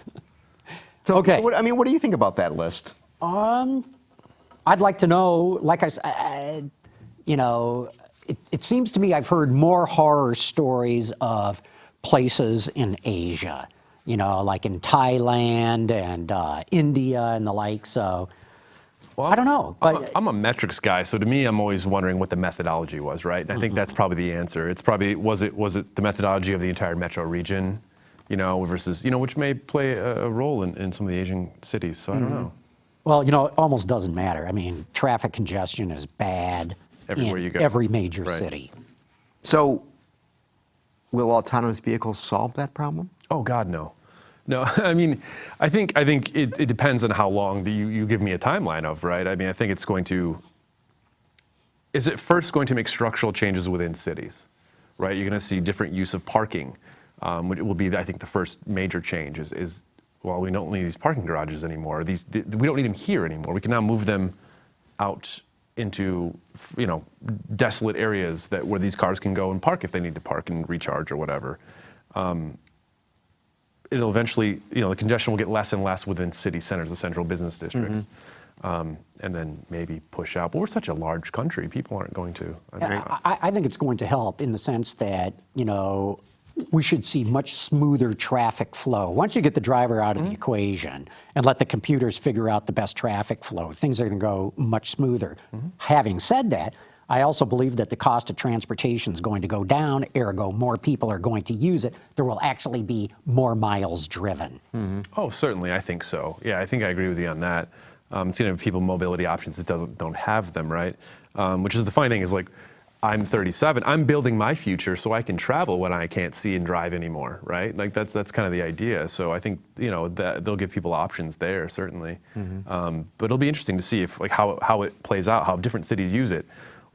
So, Okay. what do you think about that list? I'd like to know, like I said, it seems to me I've heard more horror stories of places in Asia, like in Thailand and India and the like. So Well, I don't know. But I'm a metrics guy, so to me, I'm always wondering what the methodology was, right? And I think that's probably the answer. It's probably was it the methodology of the entire metro region, versus which may play a role in some of the Asian cities. So I don't know. well, it almost doesn't matter. I mean, traffic congestion is bad Everywhere in you go. every major Right. city. So, will autonomous vehicles solve that problem? Oh God, no. No, I mean, I think it depends on how long you give me a timeline of, right? I mean, I think it's going to. Is it first going to make structural changes within cities, right? You're going to see different use of parking. It will be, I think, the first major change is well, we don't need these parking garages anymore. We don't need them here anymore. We can now move them out into desolate areas where these cars can go and park if they need to park and recharge or whatever. It'll eventually, the congestion will get less and less within city centers, the central business districts, and then maybe push out. But we're such a large country; people aren't going to. I think it's going to help in the sense that, we should see much smoother traffic flow. Once you get the driver out of the equation and let the computers figure out the best traffic flow, things are going to go much smoother. Having said that, I also believe that the cost of transportation is going to go down, ergo more people are going to use it. There will actually be more miles driven. Oh, certainly, I think so. Yeah, I think I agree with you on that. It's going to have people mobility options that don't have them, right? Which is the funny thing is like, I'm 37. I'm building my future so I can travel when I can't see and drive anymore, right? Like that's kind of the idea. So I think that they'll give people options there certainly. But it'll be interesting to see if how it plays out, how different cities use it.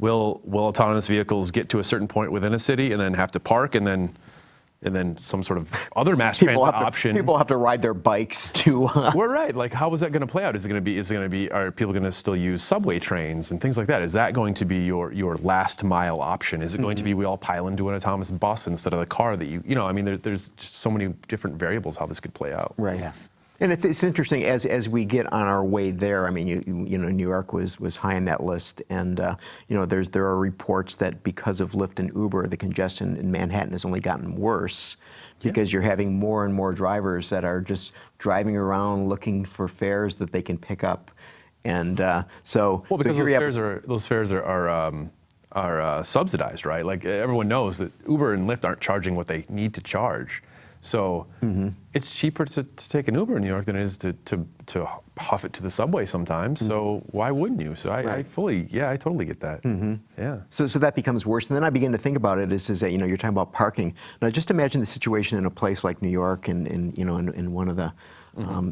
will autonomous vehicles get to a certain point within a city and then have to park and then some sort of other mass transit option? People have to ride their bikes to. We're right. Like, how is that going to play out? Is it going to be? Are people going to still use subway trains and things like that? Is that going to be your last mile option? Is it going to be we all pile into an autonomous bus instead of the car that you know? I mean, there's just so many different variables how this could play out. Right. Yeah. And it's interesting as we get on our way there. I mean, you know, New York was high on that list, and you know, there are reports that because of Lyft and Uber, the congestion in Manhattan has only gotten worse because you're having more and more drivers that are just driving around looking for fares that they can pick up, and so Well, because so those fares are subsidized, right? Like, everyone knows that Uber and Lyft aren't charging what they need to charge. So it's cheaper to take an Uber in New York than it is to huff it to the subway sometimes. So why wouldn't you? So I totally get that. Yeah. So that becomes worse. And then I begin to think about it is that, you know, you're talking about parking. Now just imagine the situation in a place like New York and you know, in one of the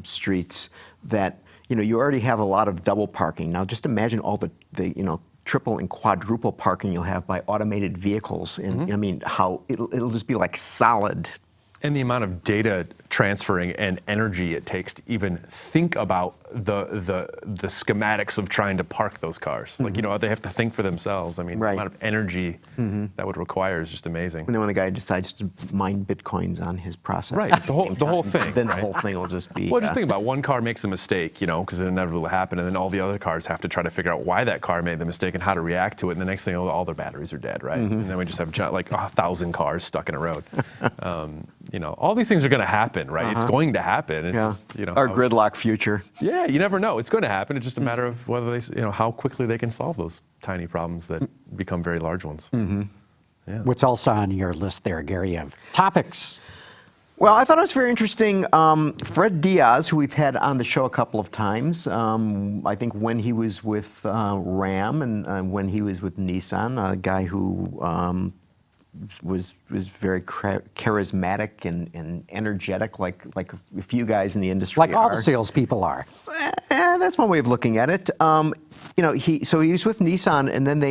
streets that, you know, you already have a lot of double parking. Now just imagine all the you know, triple and quadruple parking you'll have by automated vehicles. And I mean, how it'll just be like solid. And the amount of data transferring and energy it takes to even think about the schematics of trying to park those cars. Like, you know, they have to think for themselves. I mean, the amount of energy that would require is just amazing. And then when the guy decides to mine bitcoins on his process, Right, the whole thing. then right? the whole thing will just be. Well, just think about one car makes a mistake, you know, because it inevitably will happen, and then all the other cars have to try to figure out why that car made the mistake and how to react to it. And the next thing, all their batteries are dead, right? And then we just have like 1,000 cars stuck in a road. You know, all these things are going to happen, right? It's going to happen. It's just, you know, Our gridlock future. Yeah, you never know. It's going to happen. It's just a matter of whether they, you know, how quickly they can solve those tiny problems that become very large ones. Yeah. What's also on your list there, Gary, of topics? Well, I thought it was very interesting. Fred Diaz, who we've had on the show a couple of times, I think when he was with Ram and when he was with Nissan, a guy who was very charismatic and energetic, like a few guys in the industry Like all are. the salespeople are. That's one way of looking at it. You know, he was with Nissan, and then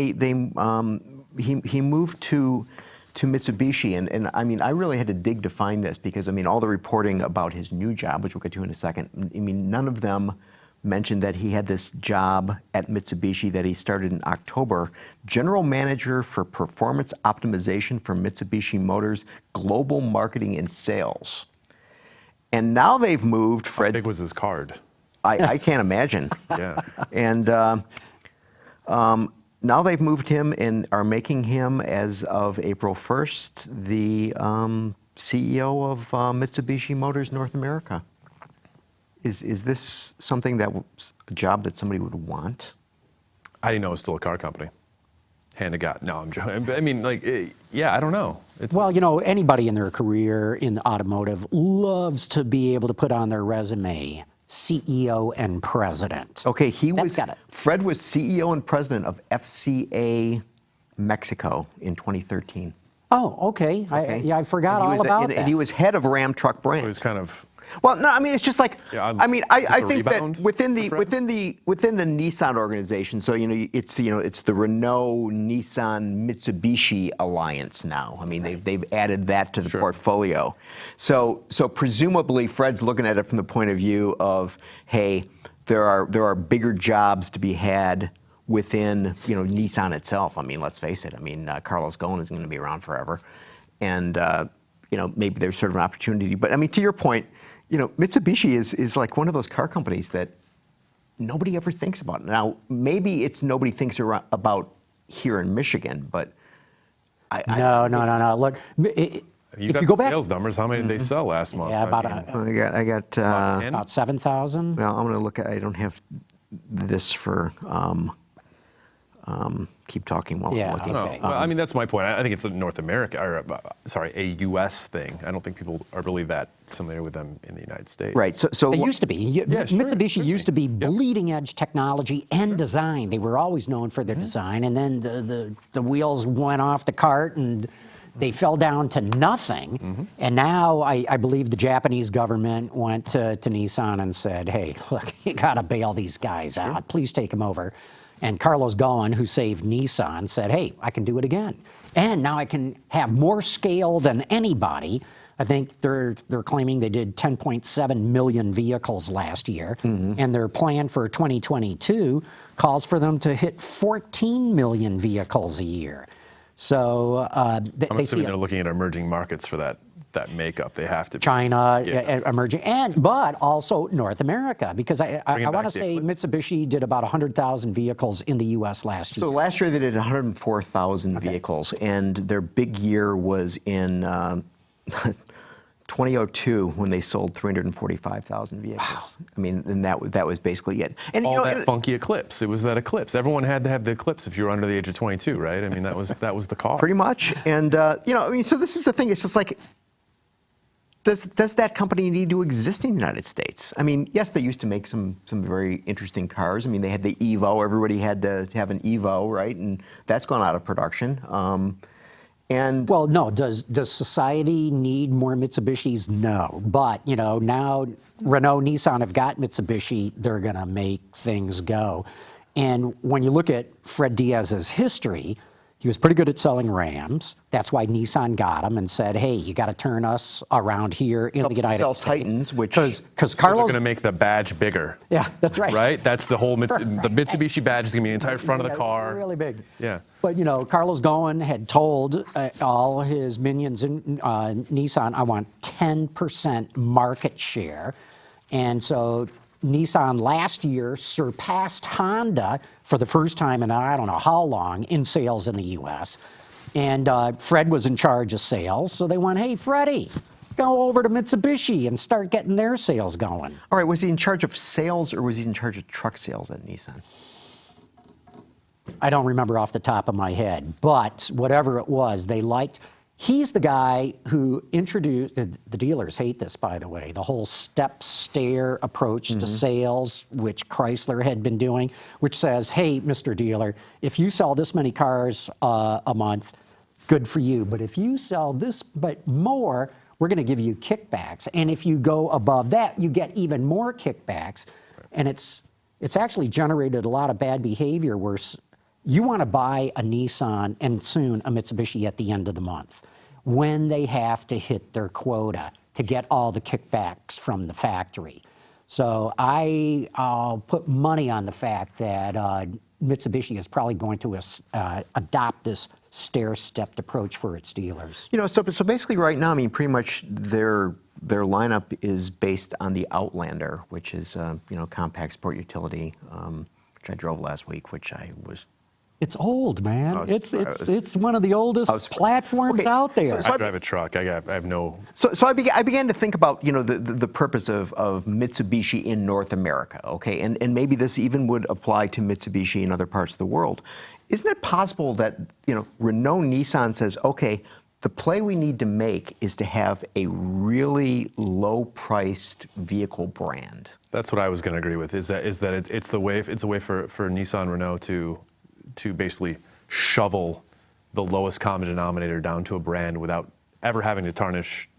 he moved to Mitsubishi, and I mean, I really had to dig to find this because I mean, all the reporting about his new job, which we'll get to in a second, I mean, none of them mentioned that he had this job at Mitsubishi that he started in October, General Manager for Performance Optimization for Mitsubishi Motors Global Marketing and Sales. And now they've moved Fred. How big was his card? I can't imagine. Yeah. And now they've moved him and are making him, as of April 1st, the CEO of Mitsubishi Motors North America. Is this something a job that somebody would want? I didn't know it was still a car company. Hand to God. No, I'm joking. I mean, like, yeah, I don't know. Well, you know, anybody in their career in automotive loves to be able to put on their resume CEO and president. Okay, Fred was CEO and president of FCA Mexico in 2013. Oh, okay. I forgot all about that. And he was head of Ram Truck Brand. It was kind of. Well, no, I mean it's just like I mean I think that rebound within the Nissan organization, so you know it's the Renault Nissan Mitsubishi alliance now. I mean they've added that to the portfolio. So presumably Fred's looking at it from the point of view of, hey, there are bigger jobs to be had within, you know, Nissan itself. I mean, let's face it. I mean, Carlos Ghosn isn't going to be around forever, and you know, maybe there's sort of an opportunity. But I mean, to your point, you know, Mitsubishi is like one of those car companies that nobody ever thinks about. Now, maybe it's nobody thinks about here in Michigan, but No. Look, if You got you go the back, sales numbers. How many did they sell last month? yeah, I got. 10? about 7,000. Well, I'm going to look at. I don't have this for. Keep talking while I'm looking. Okay. Well, I mean, that's my point. I think it's a North America, or a U.S. thing. I don't think people are really that familiar with them in the United States. Right. So It used to be. Mitsubishi used to be Yep. bleeding edge technology and design. They were always known for their design, and then the wheels went off the cart and they fell down to nothing. And now I believe the Japanese government went to Nissan and said, hey, look, you got to bail these guys out. Please take them over. And Carlos Ghosn, who saved Nissan, said, hey, I can do it again. And now I can have more scale than anybody. I think they're claiming they did 10.7 million vehicles last year, and their plan for 2022 calls for them to hit 14 million vehicles a year. So I'm they see assuming they're looking at emerging markets for that makeup. They have to be. China Yeah. emerging, but also North America, because I Bring it want to back to say Eclipse. Mitsubishi did about 100,000 vehicles in the U.S. last year. So last year they did 104,000 vehicles, and their big year was in 2002 when they sold 345,000 vehicles. Wow. I mean, and that was basically it. And All that funky Eclipse. It was that Eclipse. Everyone had to have the Eclipse if you were under the age of 22, right? I mean, that was the car. pretty much. And I mean, so this is the thing. It's just like, does that company need to exist in the United States? I mean, yes, they used to make some very interesting cars. I mean, they had the Evo. Everybody had to have an Evo, right? And that's gone out of production. And Well, no. Does society need more Mitsubishis? No. But now Renault, Nissan have got Mitsubishi. They're going to make things go. And when you look at Fred Diaz's history, he was pretty good at selling Rams. That's why Nissan got him and said, "Hey, you got to turn us around here in the United sell States." Titans, which because So they're Carlos, going to make the badge bigger. yeah, that's right. Right? That's the whole the Mitsubishi badge is going to be the entire front of the car. Really big. Yeah. But Carlos Ghosn had told all his minions in Nissan, I want 10% market share. And so Nissan last year surpassed Honda for the first time in I don't know how long in sales in the U.S. And Fred was in charge of sales, so they went, hey, Freddie, go over to Mitsubishi and start getting their sales going. all right, was he in charge of sales or was he in charge of truck sales at Nissan? I don't remember off the top of my head, but whatever it was, they liked. He's the guy who introduced, the dealers hate this, by the way, the whole step-stair approach to sales, which Chrysler had been doing, which says, hey, Mr. Dealer, if you sell this many cars a month, good for you. But if you sell this but more, we're going to give you kickbacks. And if you go above that, you get even more kickbacks. And it's actually generated a lot of bad behavior where you want to buy a Nissan and soon a Mitsubishi at the end of the month when they have to hit their quota to get all the kickbacks from the factory. So I'll put money on the fact that Mitsubishi is probably going to adopt this stair-stepped approach for its dealers. So basically right now, I mean, pretty much their lineup is based on the Outlander, which is compact sport utility, which I drove last week, which I was. It's old, man. I was- It's one of the oldest platforms okay, out there. I drive a truck. I have no. So I began to think about the purpose of Mitsubishi in North America, okay, and maybe this even would apply to Mitsubishi in other parts of the world. Isn't it possible that Renault Nissan says, okay, the play we need to make is to have a really low-priced vehicle brand? That's what I was going to agree with. Is that it's a way for Nissan Renault to basically shovel the lowest common denominator down to a brand without ever having to tarnish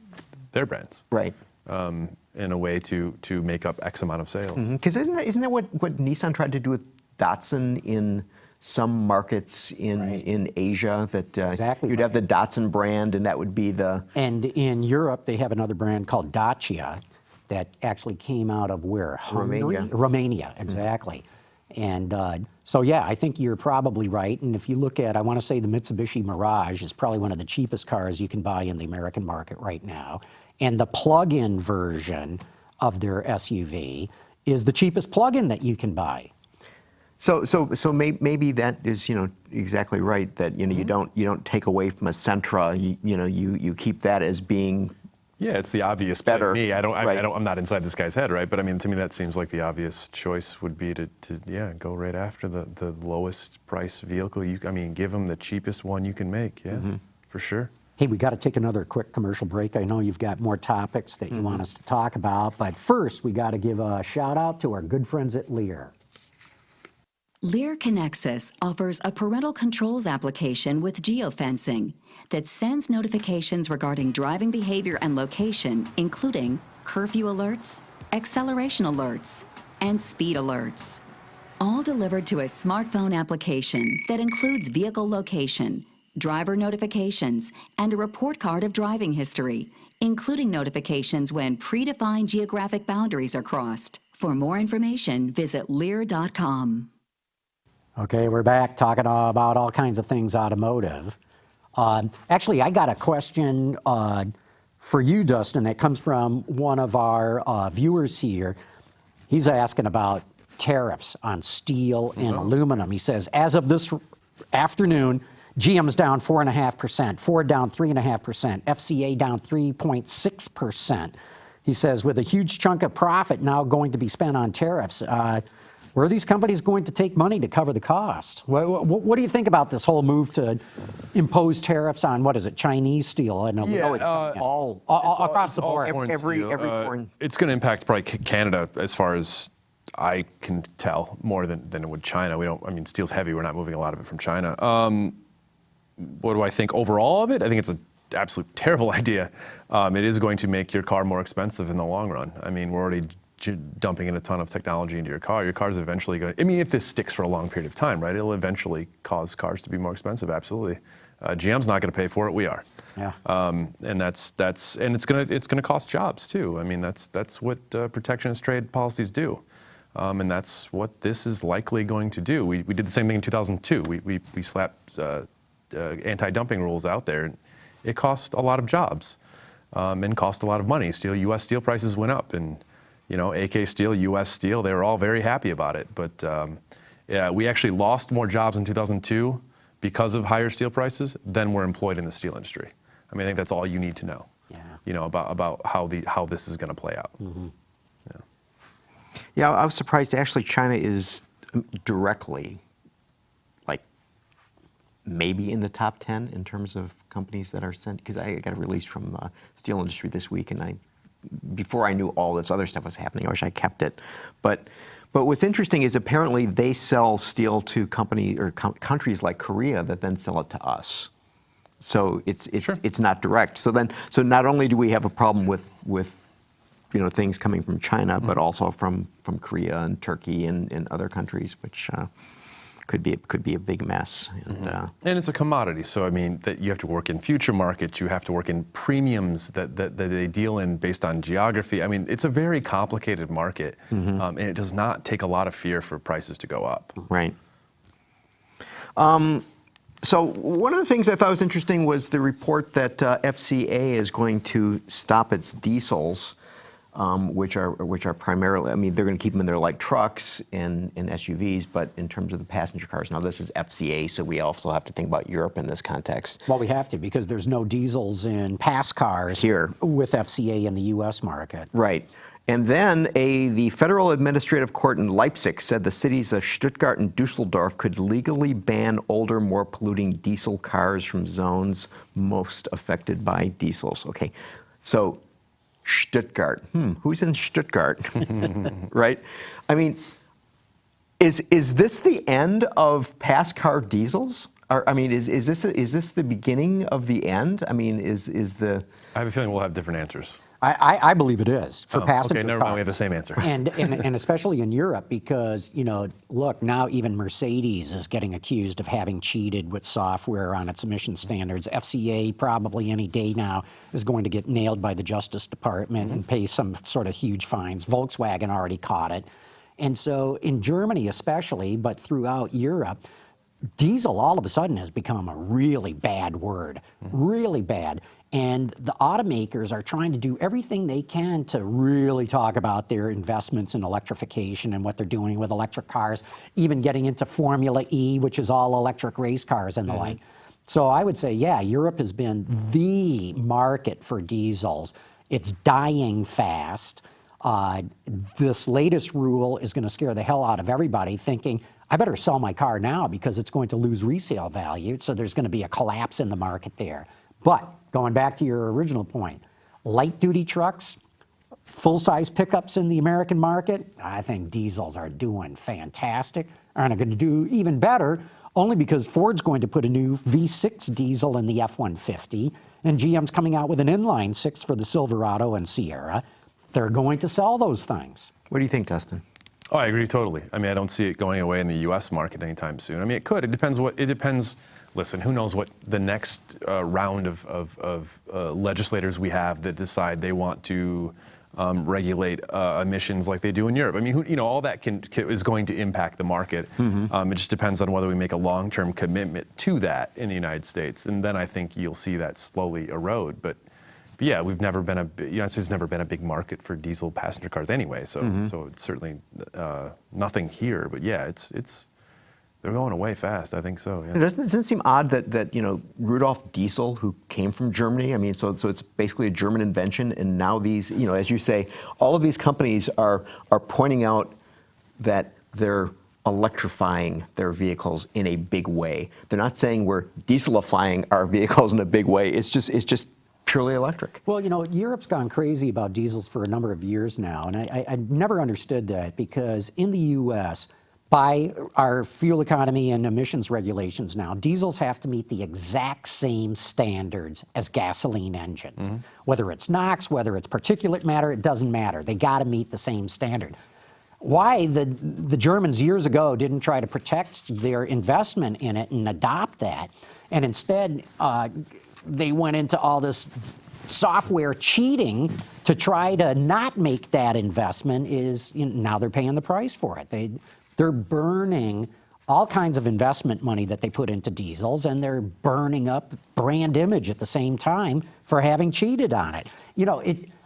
their brands. Right. In a way to make up X amount of sales. Because isn't that what Nissan tried to do with Datsun in some markets in Asia? That Exactly you'd have the Datsun brand, and that would be the. And in Europe, they have another brand called Dacia that actually came out of where? Romania. Romania, exactly. And so, yeah, I think you're probably right. And if you look at, I want to say the Mitsubishi Mirage is probably one of the cheapest cars you can buy in the American market right now. And the plug-in version of their SUV is the cheapest plug-in that you can buy. So maybe that is exactly right. That you don't take away from a Sentra. You keep that as being. Yeah, it's the obvious play to Better, me. right. I'm not inside this guy's head, right? But I mean, to me, that seems like the obvious choice would be to go right after the lowest price vehicle. Give them the cheapest one you can make. Yeah, for sure. Hey, we got to take another quick commercial break. I know you've got more topics that you want us to talk about, but first we got to give a shout out to our good friends at Lear. Lear Connexus offers a parental controls application with geofencing that sends notifications regarding driving behavior and location, including curfew alerts, acceleration alerts, and speed alerts. all delivered to a smartphone application that includes vehicle location, driver notifications, and a report card of driving history, including notifications when predefined geographic boundaries are crossed. For more information, visit Lear.com. Okay, we're back talking about all kinds of things automotive. Actually, I got a question for you, Dustin, that comes from one of our viewers here. He's asking about tariffs on steel and aluminum. He says, as of this afternoon, GM's down 4.5%, Ford down 3.5%, FCA down 3.6%. He says, with a huge chunk of profit now going to be spent on tariffs, where are these companies going to take money to cover the cost? What do you think about this whole move to impose tariffs on, what is it, Chinese steel? And all across the board. every foreign. It's going to impact probably Canada as far as I can tell more than it would China. We don't. I mean, steel's heavy. We're not moving a lot of it from China. What do I think overall of it? I think it's an absolute terrible idea. It is going to make your car more expensive in the long run. I mean, we're already dumping in a ton of technology into your car. Your car's eventually going to, I mean, if this sticks for a long period of time, right, it'll eventually cause cars to be more expensive, absolutely. GM's not going to pay for it, we are. Yeah. And and it's gonna cost jobs too. I mean, that's what protectionist trade policies do. And that's what this is likely going to do. We did the same thing in 2002. We slapped anti-dumping rules out there. It cost a lot of jobs and cost a lot of money. U.S. steel prices went up, and AK Steel, U.S. Steel, they were all very happy about it. But yeah, we actually lost more jobs in 2002 because of higher steel prices than were employed in the steel industry. I mean, I think that's all you need to know. Yeah. About how this is going to play out. Mm-hmm. Yeah, I was surprised. Actually, China is directly, like, maybe in the top 10 in terms of companies that are sent. Because I got a release from the steel industry this week, and before I knew all this other stuff was happening, I wish I kept it. But what's interesting is apparently they sell steel to countries like Korea that then sell it to us. So it's not direct. So not only do we have a problem with things coming from China, but also from Korea and Turkey and other countries, which could be a big mess. And it's a commodity, so I mean that you have to work in future markets. You have to work in premiums that they deal in based on geography. I mean, it's a very complicated market, and it does not take a lot of fear for prices to go up. Right. So one of the things I thought was interesting was the report that FCA is going to stop its diesels. Which are primarily, I mean, they're going to keep them in their light trucks and SUVs, but in terms of the passenger cars, now this is FCA, so we also have to think about Europe in this context. Well, we have to, because there's no diesels in pass cars here with FCA in the U.S. market. Right. And then the Federal Administrative Court in Leipzig said the cities of Stuttgart and Dusseldorf could legally ban older, more polluting diesel cars from zones most affected by diesels. Okay, so Stuttgart. Who's in Stuttgart? Right? I mean, is this the end of pass car diesels? I mean, is this the beginning of the end? I mean, is the? I have a feeling we'll have different answers. I believe it is for passenger Okay, never cars. mind. We have the same answer. And especially in Europe, because look, now even Mercedes is getting accused of having cheated with software on its emission standards. FCA probably any day now is going to get nailed by the Justice Department and pay some sort of huge fines. Volkswagen already caught it, and so in Germany especially, but throughout Europe, diesel all of a sudden has become a really bad word, really bad. And the automakers are trying to do everything they can to really talk about their investments in electrification and what they're doing with electric cars, even getting into Formula E, which is all electric race cars and the like. So I would say, yeah, Europe has been the market for diesels. It's dying fast. This latest rule is going to scare the hell out of everybody, thinking, I better sell my car now because it's going to lose resale value. So there's going to be a collapse in the market there. But going back to your original point, light-duty trucks, full-size pickups in the American market, I think diesels are doing fantastic, are going to do even better, only because Ford's going to put a new V6 diesel in the F-150, and GM's coming out with an inline six for the Silverado and Sierra. They're going to sell those things. What do you think, Dustin? Oh, I agree totally. I mean, I don't see it going away in the U.S. market anytime soon. I mean, it could. It depends. Listen, who knows what the next round of legislators we have that decide they want to regulate emissions like they do in Europe. I mean, all that is going to impact the market. It just depends on whether we make a long-term commitment to that in the United States, and then I think you'll see that slowly erode. But yeah, the United States has never been a big market for diesel passenger cars anyway. So it's certainly nothing here. But yeah, they're going away fast. I think so. Yeah. Doesn't it seem odd that Rudolf Diesel, who came from Germany, I mean, so it's basically a German invention, and now these, as you say, all of these companies are pointing out that they're electrifying their vehicles in a big way. They're not saying we're dieselifying our vehicles in a big way. It's just purely electric. Well, Europe's gone crazy about diesels for a number of years now, and I never understood that, because in the U.S., by our fuel economy and emissions regulations now, diesels have to meet the exact same standards as gasoline engines. Whether it's NOx, whether it's particulate matter, it doesn't matter. They got to meet the same standard. Why the Germans years ago didn't try to protect their investment in it and adopt that, and instead they went into all this software cheating to try to not make that investment, is now they're paying the price for it. They're burning all kinds of investment money that they put into diesels, and they're burning up brand image at the same time for having cheated on it.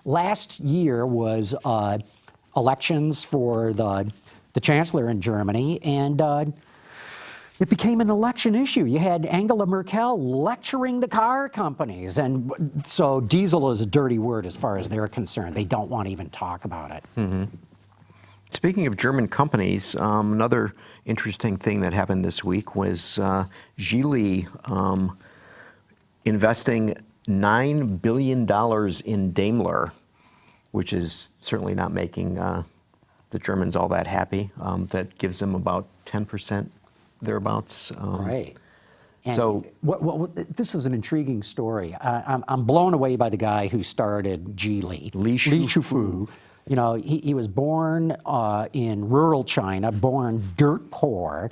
Last year was elections for the chancellor in Germany, and it became an election issue. You had Angela Merkel lecturing the car companies, and so diesel is a dirty word as far as they're concerned. They don't want to even talk about it. Speaking of German companies, another interesting thing that happened this week was Geely investing $9 billion in Daimler, which is certainly not making the Germans all that happy. That gives them about 10% thereabouts. Right. And So this is an intriguing story. I'm blown away by the guy who started Geely, Li Shufu. He was born in rural China, born dirt poor.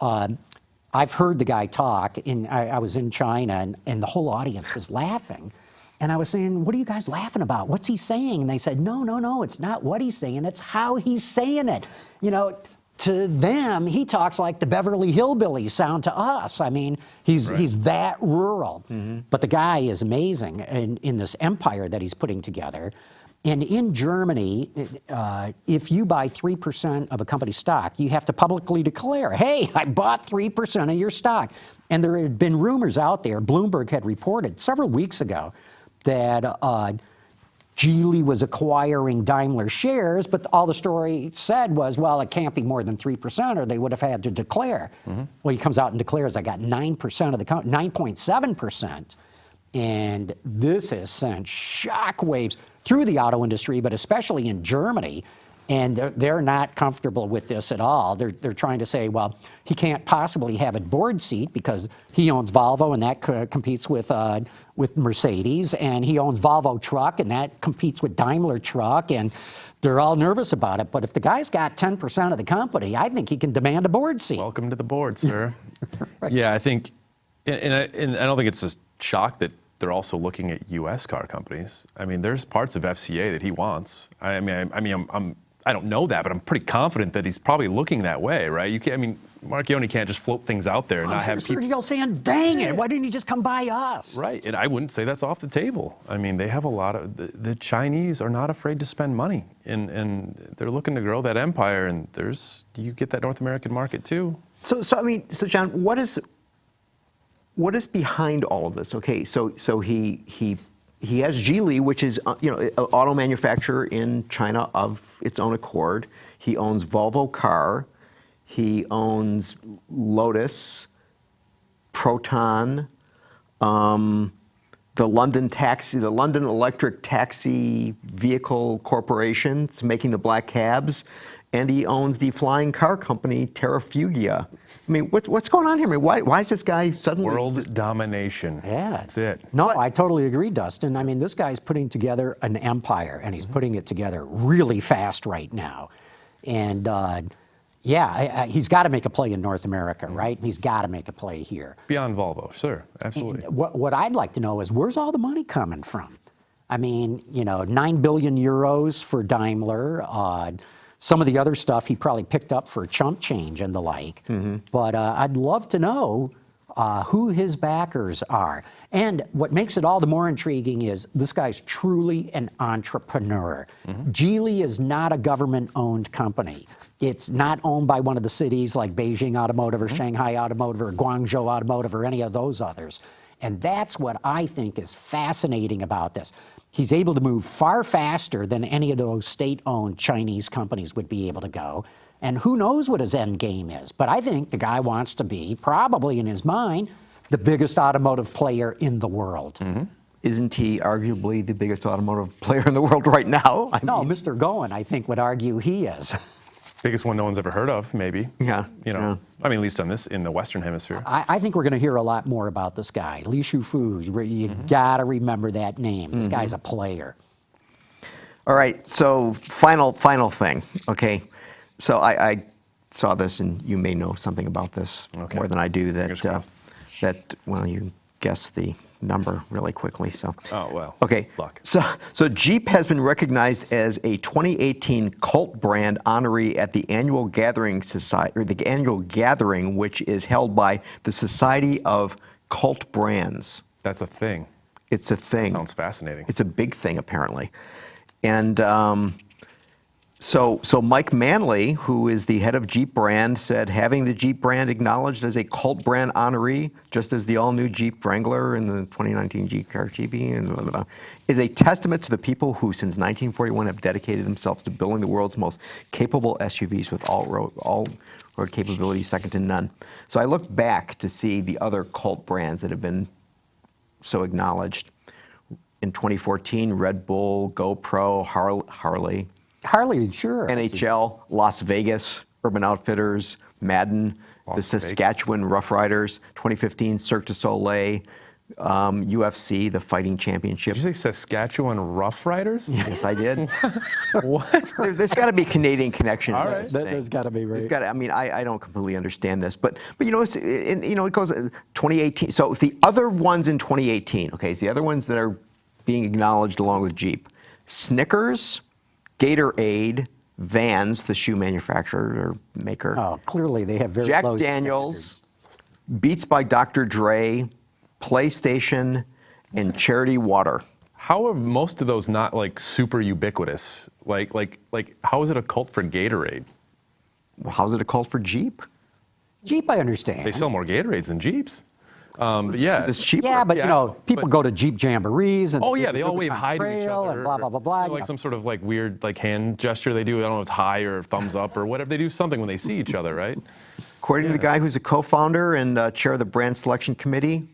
I've heard the guy talk. I was in China, and the whole audience was laughing. And I was saying, what are you guys laughing about? What's he saying? And they said, no, it's not what he's saying. It's how he's saying it. To them, he talks like the Beverly Hillbillies sound to us. I mean, he's that rural. But the guy is amazing in this empire that he's putting together. And in Germany, if you buy 3% of a company's stock, you have to publicly declare, hey, I bought 3% of your stock. And there had been rumors out there, Bloomberg had reported several weeks ago, that Geely was acquiring Daimler shares, but all the story said was, well, it can't be more than 3%, or they would have had to declare. Well, he comes out and declares, I got 9% of the company, 9.7%. And this has sent shockwaves through the auto industry, but especially in Germany. And they're not comfortable with this at all. They're trying to say, well, he can't possibly have a board seat because he owns Volvo, and that competes with Mercedes, and he owns Volvo Truck, and that competes with Daimler Truck, and they're all nervous about it. But if the guy's got 10% of the company, I think he can demand a board seat. Welcome to the board, sir. Right. Yeah, I think, and I don't think it's a shock that they're also looking at U.S. car companies. I mean, there's parts of FCA that he wants. I don't know that, but I'm pretty confident that he's probably looking that way, right? Marchione can't just float things out there and not have people. Sergio saying, dang it, why didn't he just come by us? Right, and I wouldn't say that's off the table. I mean, they have a lot of, the Chinese are not afraid to spend money, and they're looking to grow that empire, and you get that North American market too. So John, what is behind all of this? Okay, so he has Geely, which is an auto manufacturer in China of its own accord. He owns Volvo Car. He owns Lotus, Proton, the London Electric Taxi Vehicle Corporation, making the black cabs, and he owns the flying car company Terrafugia. I mean, what's going on here? I mean, why is this guy suddenly World domination. Yeah. That's it. No, I totally agree, Dustin. I mean, this guy's putting together an empire, and he's putting it together really fast right now. And he's got to make a play in North America, right? He's got to make a play here. Beyond Volvo, sure, absolutely. And what I'd like to know is where's all the money coming from? I mean, 9 billion euros for Daimler. Some of the other stuff he probably picked up for chump change and the like. But I'd love to know who his backers are. And what makes it all the more intriguing is this guy's truly an entrepreneur. Geely is not a government-owned company. It's not owned by one of the cities like Beijing Automotive or Shanghai Automotive or Guangzhou Automotive or any of those others. And that's what I think is fascinating about this. He's able to move far faster than any of those state-owned Chinese companies would be able to go. And who knows what his end game is. But I think the guy wants to be, probably in his mind, the biggest automotive player in the world. Isn't he arguably the biggest automotive player in the world right now? No, Mr. Goen, I think, would argue he is. Biggest one no one's ever heard of, maybe. Yeah. I mean, at least on this in the Western Hemisphere. I think we're going to hear a lot more about this guy. Li Shufu, you got to remember that name. This guy's a player. All right, so final thing, okay? So I saw this, and you may know something about this more than I do, well, you guessed the number really quickly, so. Oh, well, okay. luck. So Jeep has been recognized as a 2018 cult brand honoree at the annual gathering which is held by the Society of Cult Brands. That's a thing. It's a thing. Sounds fascinating. It's a big thing, apparently. And so Mike Manley, who is the head of Jeep brand, said having the Jeep brand acknowledged as a cult brand honoree, just as the all-new Jeep Wrangler and the 2019 Jeep Car GB, and blah, blah, blah, is a testament to the people who, since 1941, have dedicated themselves to building the world's most capable SUVs with all-road capability second to none. So I looked back to see the other cult brands that have been so acknowledged. In 2014, Red Bull, GoPro, Harley, sure. NHL, Las Vegas, Urban Outfitters, Madden, the Saskatchewan Roughriders, 2015 Cirque du Soleil, UFC, the Fighting Championship. Did you say Saskatchewan Roughriders? Yes, I did. What? There's got to be a Canadian connection. All in right. this There's thing. got to be, right? I mean, I don't completely understand this, but it goes 2018. So the other ones in 2018, okay, so the other ones that are being acknowledged along with Jeep, Snickers, Gatorade, Vans, the shoe manufacturer or maker. Oh, clearly they have very Jack low Daniels, Beats by Dr. Dre, PlayStation, and Charity Water. How are most of those not like super ubiquitous? Like how is it a cult for Gatorade? Well, how's it a cult for Jeep? Jeep, I understand. They sell more Gatorades than Jeeps. But yeah. It's cheaper. Yeah, but Yeah, people go to Jeep jamborees and Oh yeah, they all wave hi to each trail other. and blah blah blah blah. Like some sort of like weird like hand gesture they do. I don't know if it's hi or thumbs up or whatever. They do something when they see each other, right? According to the guy who's a co-founder and chair of the brand selection committee,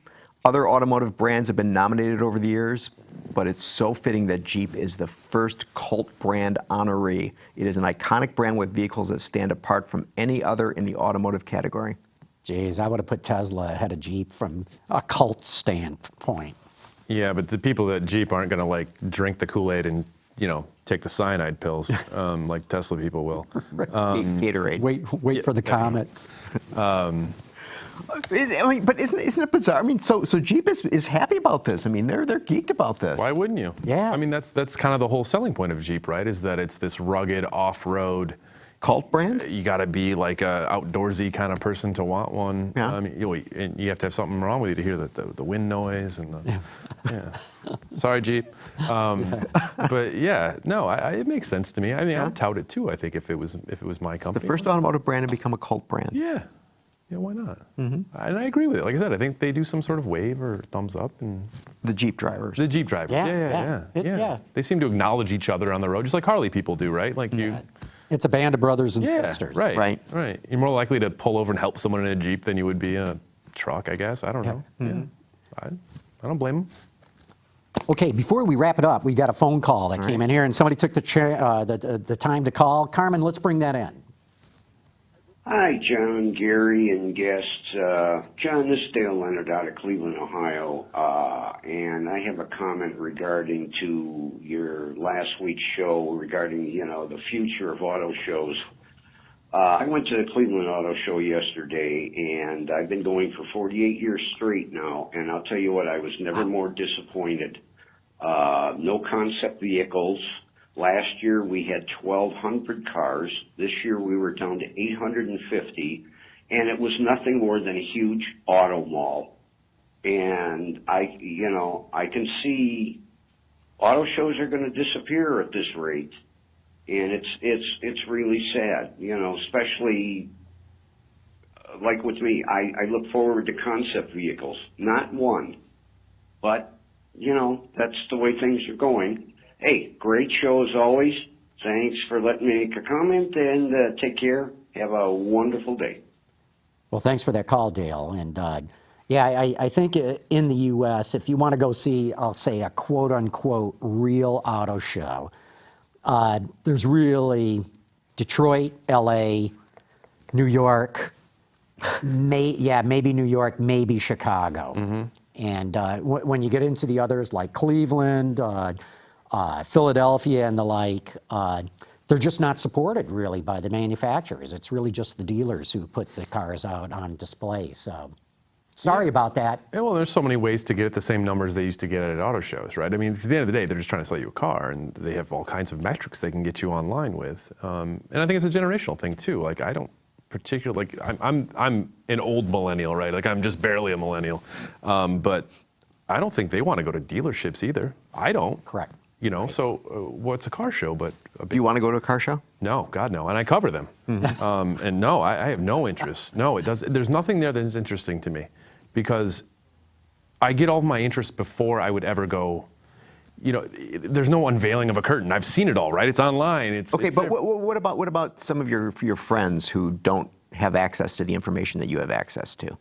other automotive brands have been nominated over the years, but it's so fitting that Jeep is the first cult brand honoree. It is an iconic brand with vehicles that stand apart from any other in the automotive category. Jeez, I would have put Tesla ahead of Jeep from a cult standpoint. Yeah, but the people at Jeep aren't going to like drink the Kool-Aid and take the cyanide pills like Tesla people will. Gatorade. Wait for the comet. But isn't it bizarre? I mean, so Jeep is happy about this. I mean, they're geeked about this. Why wouldn't you? Yeah. I mean, that's kind of the whole selling point of Jeep, right? Is that it's this rugged off-road Cult brand? You got to be like a outdoorsy kind of person to want one. Yeah. I mean, you have to have something wrong with you to hear the wind noise and the. Yeah. Sorry, Jeep. But yeah, no, it makes sense to me. I mean, I'd tout it too. I think if it was my company. The first automotive brand to become a cult brand. Yeah. Yeah, why not? And I agree with it. Like I said, I think they do some sort of wave or thumbs up and. The Jeep drivers. The Jeep drivers. Yeah. They seem to acknowledge each other on the road, just like Harley people do, right? Like you. It's a band of brothers and Yeah, sisters. right. You're more likely to pull over and help someone in a Jeep than you would be in a truck, I guess. I don't know. Yeah. I don't blame them. Okay, before we wrap it up, we got a phone call that came in here, and somebody took the time to call. Carmen, let's bring that in. Hi, John, Gary, and guests. John, this is Dale Leonard out of Cleveland, Ohio, and I have a comment regarding to your last week's show regarding, the future of auto shows. I went to the Cleveland Auto Show yesterday, and I've been going for 48 years straight now, and I'll tell you what, I was never more disappointed. No concept vehicles. Last year we had 1,200 cars. This year we were down to 850, and it was nothing more than a huge auto mall. And I can see auto shows are going to disappear at this rate. And it's really sad, especially like with me. I look forward to concept vehicles, not one, but that's the way things are going. Hey, great show as always. Thanks for letting me make a comment, and take care. Have a wonderful day. Well, thanks for that call, Dale. And I think in the U.S., if you want to go see, I'll say, a quote-unquote real auto show, there's really Detroit, L.A., New York, maybe New York, maybe Chicago. Mm-hmm. And when you get into the others like Cleveland, Philadelphia and the like, they're just not supported really by the manufacturers. It's really just the dealers who put the cars out on display. So sorry about that. Yeah, well, there's so many ways to get at the same numbers they used to get at auto shows, right? I mean, at the end of the day, they're just trying to sell you a car, and they have all kinds of metrics they can get you online with. And I think it's a generational thing too. Like, I don't particularly, like, I'm an old millennial, right? Like, I'm just barely a millennial. But I don't think they want to go to dealerships either. I don't. Correct. So what's a car show but a big... Do you want to go to a car show? No, God, no. And I cover them. Mm-hmm. And no, I have no interest. No, there's nothing there that is interesting to me, because I get all of my interest before I would ever go. There's no unveiling of a curtain. I've seen it all, right? It's online. It's Okay, it's but there. what about some of your friends who don't have access to the information that you have access to?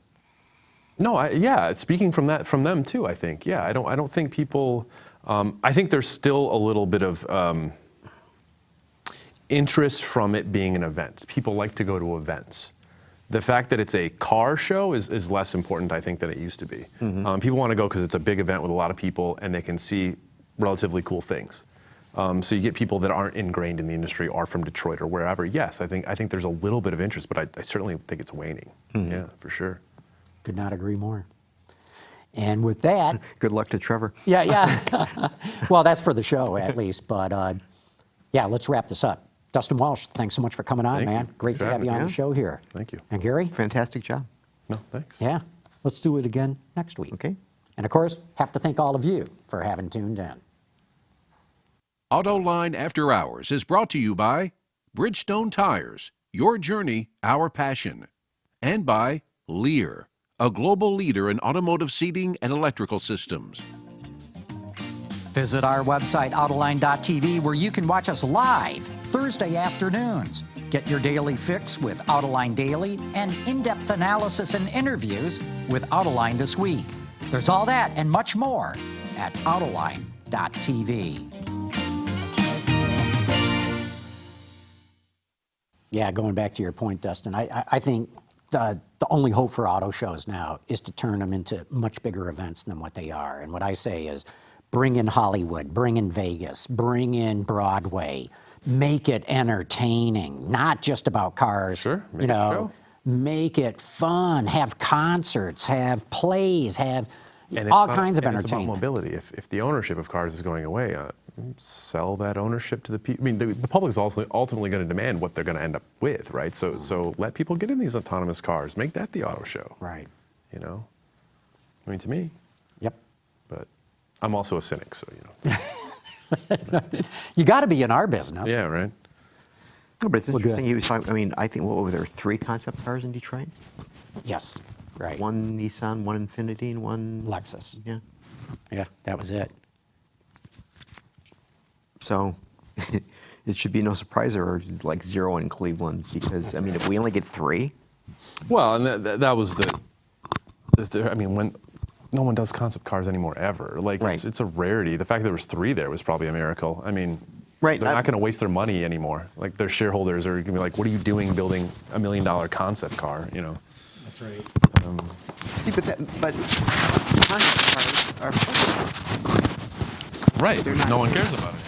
No, speaking from them too, I think. Yeah, I don't think people, I think there's still a little bit of interest from it being an event. People like to go to events. The fact that it's a car show is less important, I think, than it used to be. Mm-hmm. People want to go because it's a big event with a lot of people, and they can see relatively cool things. So you get people that aren't ingrained in the industry, or from Detroit or wherever. Yes, I think there's a little bit of interest, but I certainly think it's waning. Mm-hmm. Yeah, for sure. Could not agree more. And with that... Good luck to Trevor. Yeah. Well, that's for the show, at least. But, let's wrap this up. Dustin Walsh, thanks so much for coming on, man. Great to have you on the show here. Thank you. And Gary? Fantastic job. No, thanks. Yeah. Let's do it again next week. Okay. And, of course, have to thank all of you for having tuned in. Autoline After Hours is brought to you by Bridgestone Tires, your journey, our passion, and by Lear, a global leader in automotive seating and electrical systems. Visit our website, Autoline.tv, where you can watch us live Thursday afternoons. Get your daily fix with Autoline Daily and in-depth analysis and interviews with Autoline This Week. There's all that and much more at Autoline.tv. Yeah, going back to your point, Dustin, I think the only hope for auto shows now is to turn them into much bigger events than what they are. And what I say is bring in Hollywood, bring in Vegas, bring in Broadway, make it entertaining, not just about cars. Sure, make a show. Make it fun, have concerts, have plays, have all kinds of entertainment. It's about mobility. If the ownership of cars is going away, sell that ownership to the people. I mean, the public is also ultimately going to demand what they're going to end up with, right? So let people get in these autonomous cars. Make that the auto show. Right. I mean, to me. Yep. But I'm also a cynic, so You got to be in our business. Yeah, right. No, but it's interesting. He was talking, I mean, I think, what were there, 3 concept cars in Detroit? Yes, right. 1 Nissan, 1 Infiniti, and 1 Lexus. Yeah. Yeah, that was it. So it should be no surprise there are like 0 in Cleveland, because, I mean, if we only get 3. Well, and that was I mean, when no one does concept cars anymore ever. Like, right. It's a rarity. The fact that there was 3 there was probably a miracle. I mean, right. They're not going to waste their money anymore. Like, their shareholders are going to be like, what are you doing building $1 million concept car, That's right. See, but concept cars are right. No one cares about it.